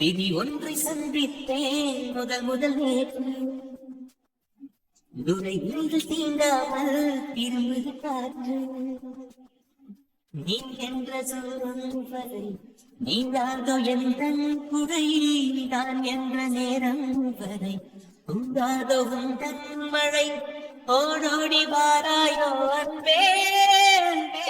விதி ஒன்றை சந்தித்தேன் முதல் முதல் நேற்று துரை நீங்கள் தீண்டாமல் திரும்புது காற்று நீ என்ற சொல்லும் வரை நீங்காதோ எந்த குறை நான் என்ற நேரம் வரை உண்டாதோ உந்தன் மழை ஓடோடி வாராயோ அன்பே அன்பே.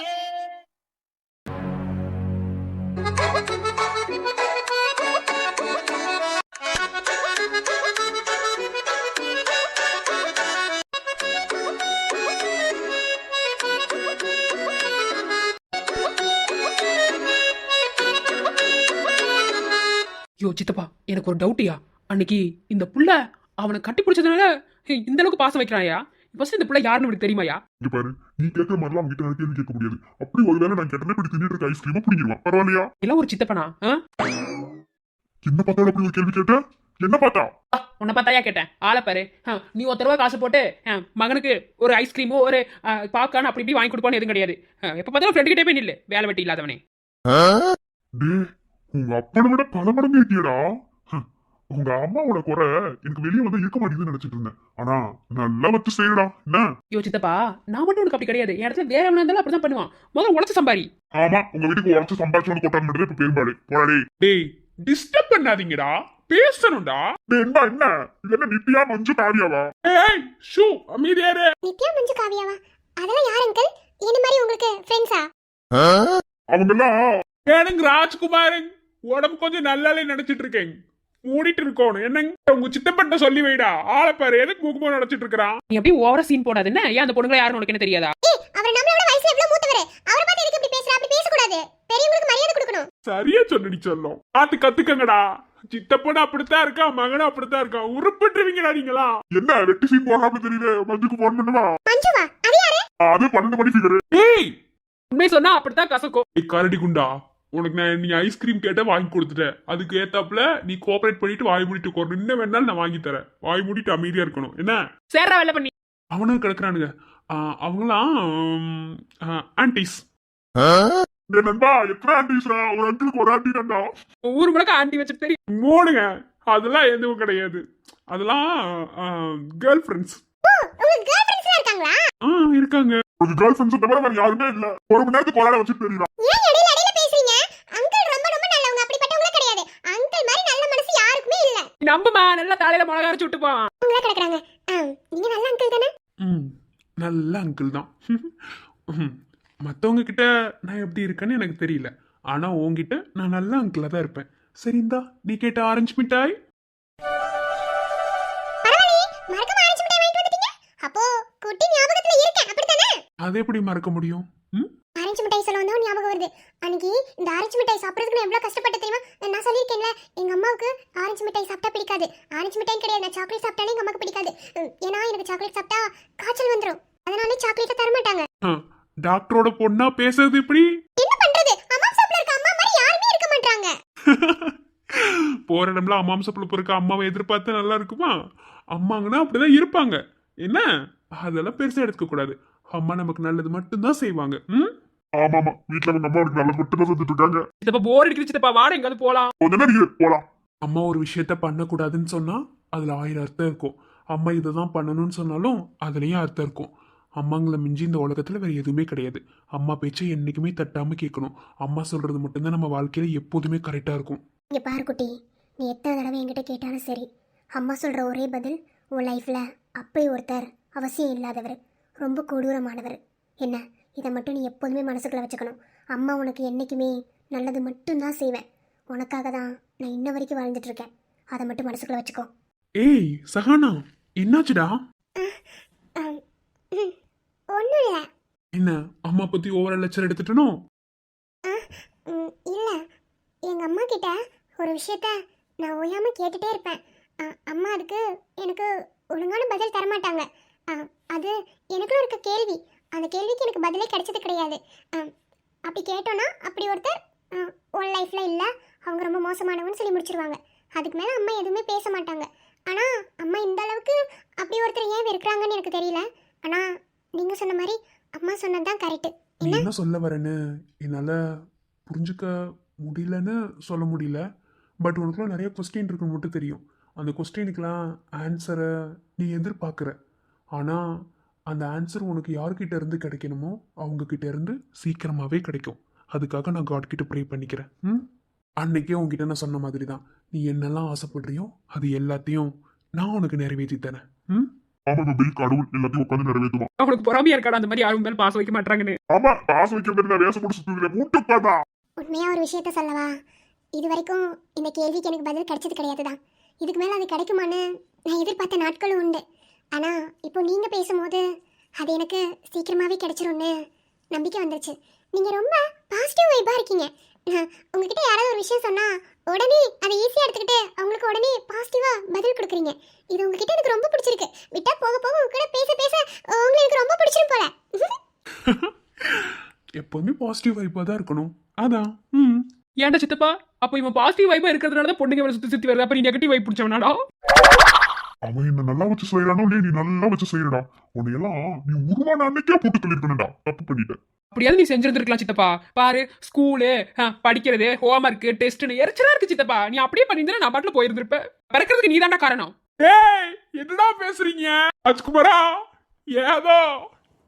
யோ சித்தப்பா, எனக்கு ஒரு டவுட்டியா. அன்னைக்கு இந்த புள்ள அவனை கட்டி பிடிச்சதுனால இந்த அளவுக்கு பாசம் வைக்கிறாயா? ஃபர்ஸ்ட் இந்த புள்ள யாருன்னு உனக்கு தெரியுமாயா? இங்க பாரு, நீ கேட்கற மாதிரிலாம் அவங்க கிட்ட கேள்வி கேட்க முடியாது. அப்படி ஒருவேளை நான் கேட்டனே இப்படி தின்னுட்டு இருக்க ஐஸ்கிரீமா புடிங்கிடுவான். பரவாயில்லையா? எல்லாம் ஒரு சித்தப்பனா? என்ன பார்த்தா அப்படி ஒரு கேள்வி கேட்ட? என்ன பார்த்தா? உன்னை பார்த்தாயா கேட்டேன். ஆளை பாரு. நீ 1 ரூபா காசு போட்டு மகனுக்கு ஒரு ஐஸ்கிரீமோ ஒரு பாப்கார்ன் அப்படி இப்படி வாங்கி கொடுப்பான்னு எதுவும் கிடையாது. எப்ப பார்த்தாலும் ஃப்ரெண்டு கிட்டே போய் நில்லு, வேலை வெட்டி இல்லாதவனே. டேய், உங்க அப்பனை விட பல மடங்கு இருக்கியடா. உங்க அம்மாவோட குறை எனக்கு வெளியே வந்து இருக்க மாட்டேங்குதுன்னு நினைச்சிட்டு இருந்தேன். ஆனா நல்லா வச்சு செய்யடா. என்ன யோசித்தப்பா, நான் மட்டும் உனக்கு அப்படி கிடையாது. என் இடத்துல வேற எவனா இருந்தாலும் அப்படிதான் பண்ணுவான். முதல்ல உழைச்சு சம்பாரி. ஆமா, உங்க வீட்டுக்கு உழைச்சு சம்பாரிச்சு வந்து கொட்டாங்க மட்டும் இப்ப பெரும்பாடு போராடி. டேய், டிஸ்டர்ப் பண்ணாதீங்கடா, பேசணும்டா. என்ன என்ன இது? என்ன நித்யா மஞ்சு காவியாவா? ஏய் ஷூ, அமைதியாரு. நித்யா மஞ்சு காவியாவா? அதெல்லாம் யார் அங்கிள்? என்ன மாதிரி உங்களுக்கு ஃப்ரெண்ட்ஸா? அவங்க எல்லாம் ஏனுங்க ராஜ்குமாரன், உடம்பு கொஞ்சம் நல்லாலே நினைச்சிட்டு இருக்கேன். மூடிட்டு இருக்கணும். என்னங்க உங்க சித்தப்பட்ட சொல்லி வைடா. ஆளை பாரு, எதுக்கு முகமா நினைச்சிட்டு இருக்கிறான்? நீ அப்படியே ஓவரா சீன் போடாது. என்ன ஏன் அந்த பொண்ணுங்களை யாரும் உனக்கு என்ன தெரியாதா? ஏய், அவர் நம்மளோட வயசுல எவ்வளவு மூத்தவர். அவரை பார்த்து எதுக்கு இப்படி பேசுற? அப்படி பேச கூடாது. பெரியவங்களுக்கு மரியாதை கொடுக்கணும். சரியா சொன்னடி சொல்லும். பார்த்து கத்துக்கங்கடா. சித்தப்பட அப்படித்தான் இருக்கா, மகனும் அப்படித்தான் இருக்கா. உருப்பிட்டுருவீங்கடா நீங்களா. என்ன வெட்டி சீன் போடுறான்னு தெரியல. மஞ்சுக்கு போன் பண்ணுவா. மஞ்சுவா? அது யாரு? அது 12 மணி ஃபிகர். ஏய், உண்மை சொன்னா அப்படித்தான் கசக்கும். கரடி குண்டா, உனக்கு நான் நீ ஐஸ்கிரீம் கேட்ட வாங்கி கொடுத்துட்டேன். அதுக்கு ஏத்தாப்புல நீ கோஆபரேட் பண்ணிட்டு வாய் மூடிட்டு உட்காரணும். இன்னும் வேணாலும் நான் வாங்கி தரேன். வாய் மூடிட்டு அமைதியா இருக்கணும். என்ன சேர்ற வேலை பண்ணி அவனும் கிடக்குறானுங்க. அவங்களாம் ஆன்டிஸ். நண்பா, எத்தனை ஆண்டிஸ்ரா? ஒரு அங்கிளுக்கு ஒரு ஆண்டி தான்டா. ஊர் முழுக்க ஆண்டி வச்சு தெரியும். மூடுங்க, அதெல்லாம் எதுவும் கிடையாது. அதெல்லாம் கேர்ள் ஃப்ரெண்ட்ஸ். உங்களுக்கு கேர்ள் ஃப்ரெண்ட்ஸ்லாம் இருக்காங்களா? இருக்காங்க. ஒரு கேர்ள் ஃப்ரெண்ட்ஸ் தவிர வேற யாருமே இல்ல. ஒரு மணி நேரத்துக்கு கொலாட வச்சு தெரியலாம். ஏன் இடையில இடையில பேசுறீங்க? அங்கிள் ரொம்ப ரொம்ப நல்லவங்க. அப்படிப்பட்டவங்கள கிடையாது. அங்கிள் மாதிரி நல்ல மனசு யாருக்குமே இல்ல. நம்புமா, நல்லா தலையில மிளகா அரைச்சு விட்டு போவான். அவங்கள கிடக்குறாங்க. நீங்க நல்ல அங்கிள் தானே? நல்ல அங்கிள் தான். மற்றவங்க கிட்ட நான் எப்படி இருக்கேன்னு எனக்கு தெரியல. ஆனா உன்கிட்ட நான் நல்ல அங்கிளா தான் இருப்பேன். சரிந்தா, நீ கேட்ட ஆரஞ்சு மிட்டாய். பரவாயில்லையே, மறக்காம ஆரஞ்சு மிட்டாய் வாங்கிட்டு வந்துட்டீங்க. அப்போ குட்டி ஞாபகத்துல இருக்கேன். அப்படிதானே? அதை எப்படி மறக்க முடியும்? ஆரஞ்சு மிட்டாய் சொல்ல வந்தா ஞாபகம் வருது. அன்னைக்கு இந்த ஆரஞ்சு மிட்டாய் சாப்பிடுறதுக்கு நான் எவ்வளவு கஷ்டப்பட்டு தெரியுமா? நான் சொல்லியிருக்கேன்ல, எங்க அம்மாவுக்கு ஆரஞ்சு மிட்டாய் சாப்பிட்டா பிடிக்காது. ஆரஞ்சு மிட்டாய் கிடையாது, நான் சாக்லேட் சாப்பிட்டாலே எங்க அம்மாக்கு பிடிக்காது. ஏன்னா எனக்கு சாக்லேட் சாப்பிட்டா காய்ச்சல் வந்துடும். அதனால சாக்லேட்டை தர மாட்டாங்க. டாக்டரோட பொண்ணா பேசுறது எப்படி? என்ன பண்றது? அம்மா சாப்பிட இருக்க அம்மா மாதிரி யாருமே இருக்க மாட்டாங்க. போற இடம்ல அம்மாம்சப்புல பொறுக்க அம்மாவை எதிர்பார்த்து நல்லா இருக்குமா? அம்மாங்கன்னா அப்படிதான் இருப்பாங்க. என்ன அதெல்லாம் பெருசா எடுத்துக்க கூடாது. அம்மா நமக்கு நல்லது மட்டும்தான் செய்வாங்க. ஆமா ஆமா, வீட்டுல அவங்க அம்மா அவனுக்கு நல்ல மட்டும் தான் செஞ்சுட்டு இருக்காங்க. சித்தப்பா போர் அடிக்கிற சித்தப்பா, வாட எங்காவது போலாம். கொஞ்ச நேரம் இரு, போலாம். அம்மா ஒரு விஷயத்த பண்ணக்கூடாதுன்னு சொன்னா அதுல 1000 அர்த்தம் இருக்கும். அம்மா இதைதான் பண்ணணும்னு சொன்னாலும் அதுலயும் அர்த்தம் இருக்கும். அம்மாங்களை மிஞ்சி இந்த உலகத்துல வேற எதுவுமே கிடையாது. அம்மா பேச்சை என்னைக்குமே தட்டாம கேட்கணும். அம்மா சொல்றது மட்டும்தான் நம்ம வாழ்க்கையில எப்போதுமே கரெக்டா இருக்கும். இங்க பாரு குட்டி, நீ எத்தனை தடவை என்கிட்ட கேட்டாலும் சரி, அம்மா சொல்ற ஒரே பதில், உன் லைஃப்ல அப்பே ஒருத்தர் அவசியம் இல்லாதவர், ரொம்ப கொடூரமானவர். என்ன, இதை மட்டும் நீ எப்போதுமே மனசுக்குள்ள வச்சுக்கணும். அம்மா உனக்கு என்னைக்குமே நல்லது மட்டும்தான் செய்வேன். உனக்காக தான் நான் இன்ன வரைக்கும் வாழ்ந்துட்டு இருக்கேன். அதை மட்டும் மனசுக்குள்ள வச்சுக்கோ. ஏய் சஹானா, என்னாச்சுடா? ஒன்றும் இல்லை. என்ன, அம்மா பத்தி ஓவர லெக்சர் எடுத்துட்டனோ? இல்லை, எங்கள் அம்மா கிட்ட ஒரு விஷயத்த நான் ஓயாம கேட்டுட்டே இருப்பேன். அம்மா அதுக்கு எனக்கு ஒழுங்கான பதில் தரமாட்டாங்க. அது எனக்குள்ள இருக்க கேள்வி. அந்த கேள்விக்கு எனக்கு பதிலே கிடைச்சது கிடையாது. அப்படி கேட்டோன்னா அப்படி ஒருத்தர் உன் லைஃப்பில் இல்லை, அவங்க ரொம்ப மோசமானவன்னு சொல்லி முடிச்சிருவாங்க. அதுக்கு மேலே அம்மா எதுவுமே பேச மாட்டாங்க. ஆனால் அம்மா இந்த அளவுக்கு அப்படி ஒருத்தர் ஏன் இருக்கிறாங்கன்னு எனக்கு தெரியல. ஆனால் நீங்கள் சொன்ன மாதிரி அம்மா சொன்னது தான் கரெக்டு. நீ என்ன சொல்ல வரேன்னு என்னால புரிஞ்சுக்க முடியலன்னு சொல்ல முடியல. பட் உனக்குலாம் நிறைய கொஸ்டின் இருக்குன்னு மட்டும் தெரியும். அந்த கொஸ்டினுக்கெலாம் ஆன்சரை நீ எதிர்பார்க்குற. ஆனால் அந்த ஆன்சர் உனக்கு யார்கிட்ட இருந்து கிடைக்கணுமோ அவங்கக்கிட்ட இருந்து சீக்கிரமாகவே கிடைக்கும். அதுக்காக நான் காட் கிட்ட ப்ரே பண்ணிக்கிறேன். அன்னைக்கே உங்ககிட்ட நான் சொன்ன மாதிரி தான், நீ என்னெல்லாம் ஆசைப்படுறியோ அது எல்லாத்தையும் நான் உனக்கு நிறைவேற்றி தரேன். ஆமா தம்பி, கடவுள் எல்லாத்தையும் உட்காந்து நிறைவேற்றுவான். அவனுக்கு பொறாமையா இருக்காடா அந்த மாதிரி யாரும் மேல பாசம் வைக்க மாட்டாங்கன்னு. ஆமா, பாசம் வைக்கிறது நான் வேஷம் போட்டு சுத்துறதுல மூட்டுக்காதா. உண்மையா ஒரு விஷயத்த சொல்லவா? இது வரைக்கும் இந்த கேள்விக்கு எனக்கு பதில் கிடைச்சது கிடையாதுதான். இதுக்கு மேலே அது கிடைக்குமான்னு நான் எதிர்பார்த்த நாட்களும் உண்டு. ஆனால் இப்போ நீங்கள் பேசும்போது அது எனக்கு சீக்கிரமாகவே கிடைச்சிரும்னு நம்பிக்கை வந்துருச்சு. நீங்கள் ரொம்ப பாசிட்டிவ் வைப்பாக இருக்கீங்க. உங்ககிட்ட யாராவது ஒரு விஷயம் சொன்னால் உடனே அதை ஈஸியாக எடுத்துக்கிட்டு அவங்களுக்கு உடனே பாசிட்டிவாக பதில் கொடுக்குறீங்க. இது உங்ககிட்ட எனக்கு ரொம்ப பிடிச்சிருக்கு. விட்டா போக போக உங்ககிட்ட பேச பேச உங்களுக்கு ரொம்ப பிடிச்சிரும் போல. எப்போதுமே பாசிட்டிவ் வைப்பாக தான் இருக்கணும். அதான். ஏன்டா சித்தப்பா, அப்போ இவன் பாசிட்டிவ் வைப்பா இருக்கிறதுனால தான் பொண்ணுங்க இவனை சுத்தி சுத்தி வருது. அப்ப நீ நெகட்டிவ் வைப் பிடிச்சவனாடா? அவன் என்ன நல்லா வச்சு செய்யறானோ இல்லையா, நீ நல்லா வச்சு செய்யறடா. உன்னையெல்லாம் நீ உருவான அன்னைக்கே போட்டு சொல்லிருக்கணும்டா. தப்பு பண்ணிட்ட. அப்படியாவது நீ செஞ்சிருந்திருக்கலாம் சித்தப்பா. பாரு, ஸ்கூலு, படிக்கிறது, ஹோம்ஒர்க், டெஸ்ட்னு எரிச்சலா இருக்கு சித்தப்பா. நீ அப்படியே பண்ணியிருந்தா நான் பாட்டுல போயிருந்திருப்பேன். பிறக்கிறதுக்கு நீ தான்டா காரணம். ஏய், என்னடா பேசுறீங்க ராஜ்குமாரா? ஏதோ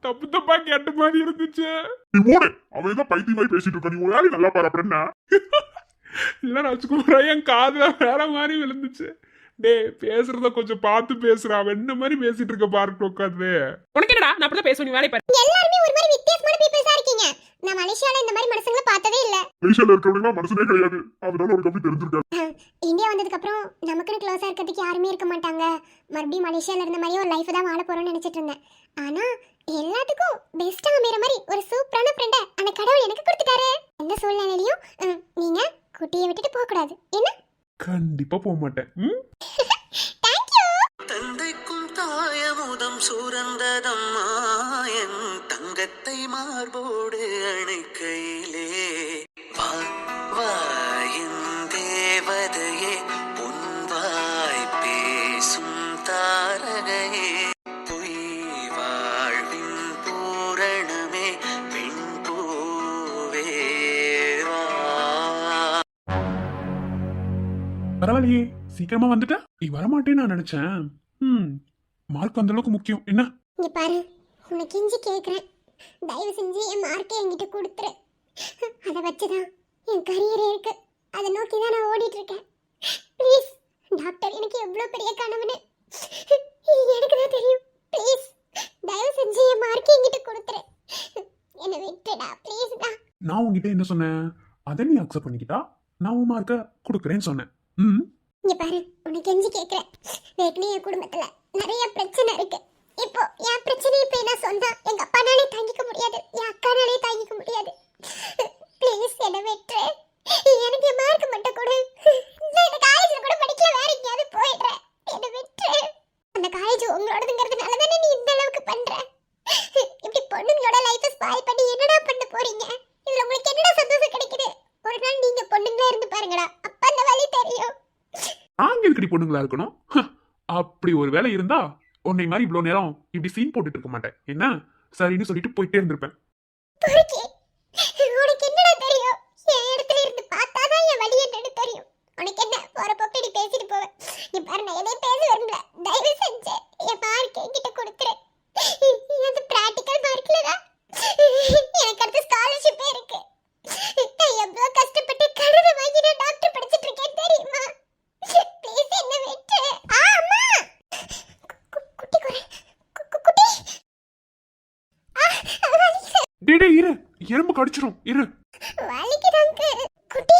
தப்பு தப்பா கேட்ட மாதிரி இருந்துச்சு. நீ மூடு. அவன் ஏதோ பைத்தியமாய் பேசிட்டு இருக்க. நீ ஒரு வேலை நல்லா பாரு. அப்புறம் என்ன? இல்ல ராஜ்குமாரா, என் காதுல வேற மாதிரி விழுந்துச்சு. டேய், பேசுறத கொஞ்சம் பார்த்து பேசுறா. என்ன மாதிரி பேசிட்டு இருக்க பாருட்டு உட்காந்து. உனக்கு என்னடா, நான் அப்படிதான் பேசுவேன். நீ வேலையை பாரு. எல்லாருமே ஒரு மாதிரி வித்தியாசமான பீப்பிள்ஸா இருக்கீங்க. நான் மலேசியால இந்த மாதிரி மனுஷங்களை பார்த்ததே இல்ல. மலேசியால இருக்கிறவங்க மனசுனே கிடையாது. அதனால ஒரு கம்மி தெரிஞ்சிருக்காரு. இந்தியா வந்ததுக்கு அப்புறம் நமக்குன்னு க்ளோஸா இருக்கிறதுக்கு யாருமே இருக்க மாட்டாங்க. மறுபடியும் மலேசியால இருந்த மாதிரி ஒரு லைஃப் தான் வாழ போறோம்னு நினைச்சிட்டு இருந்தேன். ஆனா எல்லாத்துக்கும் பெஸ்டா அமைற மாதிரி ஒரு சூப்பரான ஃப்ரெண்ட அந்த கடவுள் எனக்கு கொடுத்துட்டாரு. எந்த சூழ்நிலையிலையும் நீங்க குட்டியை விட்டுட்டு போக கூடாது. என்ன? கண்டிப்பா போக மாட்டேன். தந்தைக்கும் தாயமுதம் சுரந்ததம்மா, என் தங்கத்தை மார்போடு அணைக்கையிலே. வா வா என் தேவதையே, பொன்வாய் பேசும் தாரகையே, பொய் வாழ்வின் பூரணமே, பெண் பூவே வா. பரவாயில்லையே, சீக்கிரமா வந்துட்டா. நீ வரமாட்டேன்னு நான் நினைச்சேன். மார்க் அந்த அளவுக்கு முக்கியம் என்ன? இங்க பாரு, உனக்கு கெஞ்சி கேட்குறேன். தயவு செஞ்சு என் மார்க்கை என்கிட்ட கொடுத்துரு. அதை வச்சுதான் என் கரியரே இருக்கு. அதை நோக்கி தான் நான் ஓடிட்டு இருக்கேன். ப்ளீஸ் டாக்டர், எனக்கு எவ்வளோ பெரிய கனவுன்னு எனக்கு தான் தெரியும். ப்ளீஸ் தயவு செஞ்சு என் மார்க்கை என்கிட்ட கொடுத்துரு. என்னை விட்டுடா ப்ளீஸ் தான். நான் உங்ககிட்ட என்ன சொன்னேன்? அதை நீ அக்செப்ட் பண்ணிக்கிட்டா நான் உன் மார்க்கை கொடுக்குறேன்னு சொன்னேன். இங்க பாரு, உனக்கு கெஞ்சி கேட்குறேன். ஏற்கனவே என் குடும்பத்துல நிறைய பிரச்சனை இருக்கு. இப்போ என் பிரச்சனை இப்போ என்ன சொன்னா எங்க அப்பானாலே தாங்கிக்க முடியாது, என் அக்கானாலே தாங்கிக்க முடியாது. ப்ளீஸ் என்ன விட்டு எனக்கு என் மார்க் மட்டும் கொடு. நான் இந்த காலேஜ்ல கூட படிக்கல, வேற எங்கேயாவது போயிடுறேன். என்ன விட்டு. அந்த காலேஜ் உங்களோடதுங்கிறதுனால தானே நீ இந்த அளவுக்கு பண்ற. இப்படி பொண்ணுங்களோட லைஃப் ஸ்பாயில் பண்ணி என்னடா பண்ண போறீங்க? இதுல உங்களுக்கு என்னடா சந்தோஷம் கிடைக்குது? ஒரு நாள் நீங்க பொண்ணுங்களா இருந்து பாருங்கடா, அப்ப அந்த வலி தெரியும். நாங்க இருக்கடி பொண்ணுங்களா இருக்கணும். அப்படி ஒரு வேலை இருந்தா உன்னை மாதிரி இவ்வளவு நேரம் இப்படி சீன் போட்டுட்டு இருக்க மாட்டேன். என்ன சரின்னு சொல்லிட்டு போயிட்டே இருந்திருப்பேன். பொறுக்கி, உனக்கு என்னடா தெரியும்? என் இடத்துல இருந்து பார்த்தாதான் என் வலி என்னன்னு தெரியும். உனக்கு என்ன போற போக்கு நீ பேசிட்டு போவேன். நீ பாரு, நான் எதையும் பேச விரும்பல. தயவு செஞ்சு என் மார்க் என்கிட்ட கொடுத்துரு. அது பிராக்டிக்கல் மார்க்ல தான் எனக்கு அடுத்த ஸ்காலர்ஷிப்பே இருக்கு. நான் எவ்வளவு கஷ்டப்பட்டு கடனை வாங்கி நான் டாக்டர் படிச்சிட்டு இருக்கேன் தெரியுமா? ப்ளீஸ் என்ன விட்டு. அம்மா, குட்டி குட்டி. டேடே இரு, எறும்பு கடிச்சிரும் இரு. வலிக்குதாங்க. குட்டி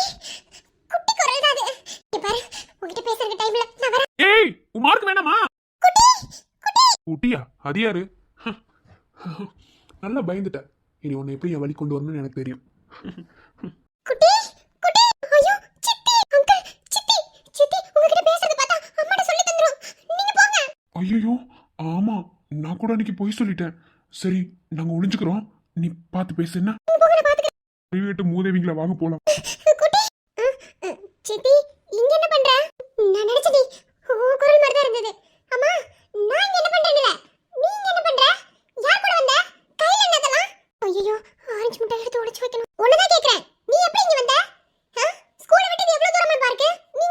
குட்டி குரல் தான் அது. நீ பாரு, உன்கிட்ட பேசுற டைம்ல நான் வரேன். ஏய், உன் மார்க் வேணாமா? குட்டி குட்டி. குட்டியா? அது யாரு? நல்லா பயந்துட்ட. இனி உன்னை எப்படி என் வழி கொண்டு வரணும்னு எனக்கு தெரியும். குட்டி குட்டி. ஐயோ சித்தி, அங்கிள், சித்தி சித்தி, உங்ககிட்ட பேசுறது பார்த்தா அம்மாட்ட சொல்லி தந்துரும். நீங்க போங்க. ஐயோ, ஆமா, நான் கூட அன்னைக்கு போய் சொல்லிட்டேன். சரி, நாங்க ஒளிஞ்சுக்கிறோம், நீ பார்த்து பேசு. என்ன மூதேவிங்களா, வாங்க போலாம். குட்டி. சித்தி, இங்க என்ன பண்ற? நான் நினைச்சடி உன் குரல் மாதிரி தான் இருந்தது. அம்மா, நான் இங்க என்ன பண்றேன்ல, நீங்க என்ன பண்ற? யார் கூட வந்த? கையில என்னதெல்லாம்? ஐயோ, ஆரஞ்சு முட்டை எடுத்து உடைச்சு வைக்கணும். ஒண்ணுதான் கேக்குறேன், நீ எப்படி இங்க வந்த? ஸ்கூல்ல விட்டு எவ்வளவு தூரமா பார்க்க? நீ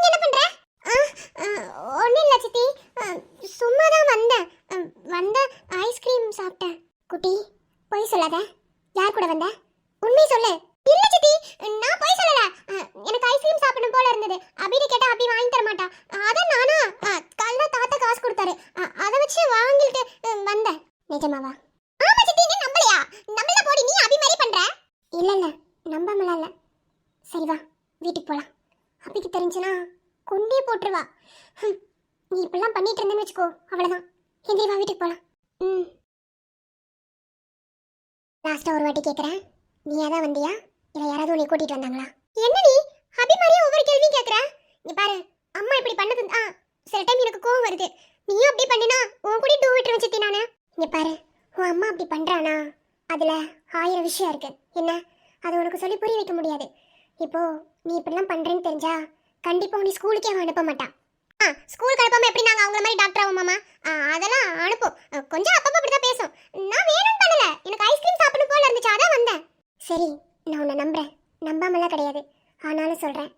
பொய் சொல்லாத. யார் கூட வந்த? உண்மையை சொல்லு. இல்ல சித்தி, நான் பொய் சொல்லல. எனக்கு ஐஸ்கிரீம் சாப்பிடணும் போல இருந்தது. அபிட்ட கேட்டா அபி வாங்கி தர மாட்டா. அதான் நானா காலைல தாத்தா காசு கொடுத்தாரு. அதை வச்சு வாங்கிட்டு வந்தேன். நிஜமாவா? ஆமா சித்தி, நீ நம்பலையா? நம்பல போடி, நீ அபி மாதிரி பண்ற. இல்ல இல்ல, நம்பாமலாம் இல்ல. சரி வா, வீட்டுக்கு போலாம். அபிக்கு தெரிஞ்சுனா கொண்டே போட்டுருவா. நீ இப்பெல்லாம் பண்ணிட்டு இருந்தேன்னு வச்சுக்கோ, அவ்வளவுதான். எந்திரி வா, வீட்டுக்கு போலாம். லாஸ்டா ஒரு வாட்டி கேக்குறேன், நீயா தான் வந்தியா இல்ல யாராவது உன்னை கூட்டிட்டு வந்தாங்களா? என்ன நீ அபி மாதிரியே ஒவ்வொரு கேள்வியும் கேக்குற? நீ பாரு, அம்மா இப்படி பண்ணது சில டைம் எனக்கு கோவம் வருது. நீயும் அப்படி பண்ணினா உன் கூட டூ விட்டு வச்சுத்தி நானு. நீ பாரு, உன் அம்மா அப்படி பண்றானா அதுல 1000 விஷயம் இருக்கு. என்ன, அது உனக்கு சொல்லி புரிய வைக்க முடியாது. இப்போ நீ இப்படிலாம் பண்றேன்னு தெரிஞ்சா கண்டிப்பா உன்னை ஸ்கூலுக்கே அவன் அனுப்ப மாட்டான். ஸ்கூலுக்கு அனுப்பாம எப்படி நாங்க அவங்கள மாதிரி டாக்டர் ஆகும் மாமா? அதெல்லாம் அனுப்பும். கொஞ்சம் அப்பப்போ அப்படிதான் பேசும். நான் வேணும்னு பண்ணல, எனக்கு ஐஸ்கிரீம் சாப்பிடணும் போல இருந்துச்சு, அதான் வந்தேன். சரி, நான் உன்னை நம்புறேன், நம்பாமலாம் கிடையாது. ஆனாலும் சொல்றேன்,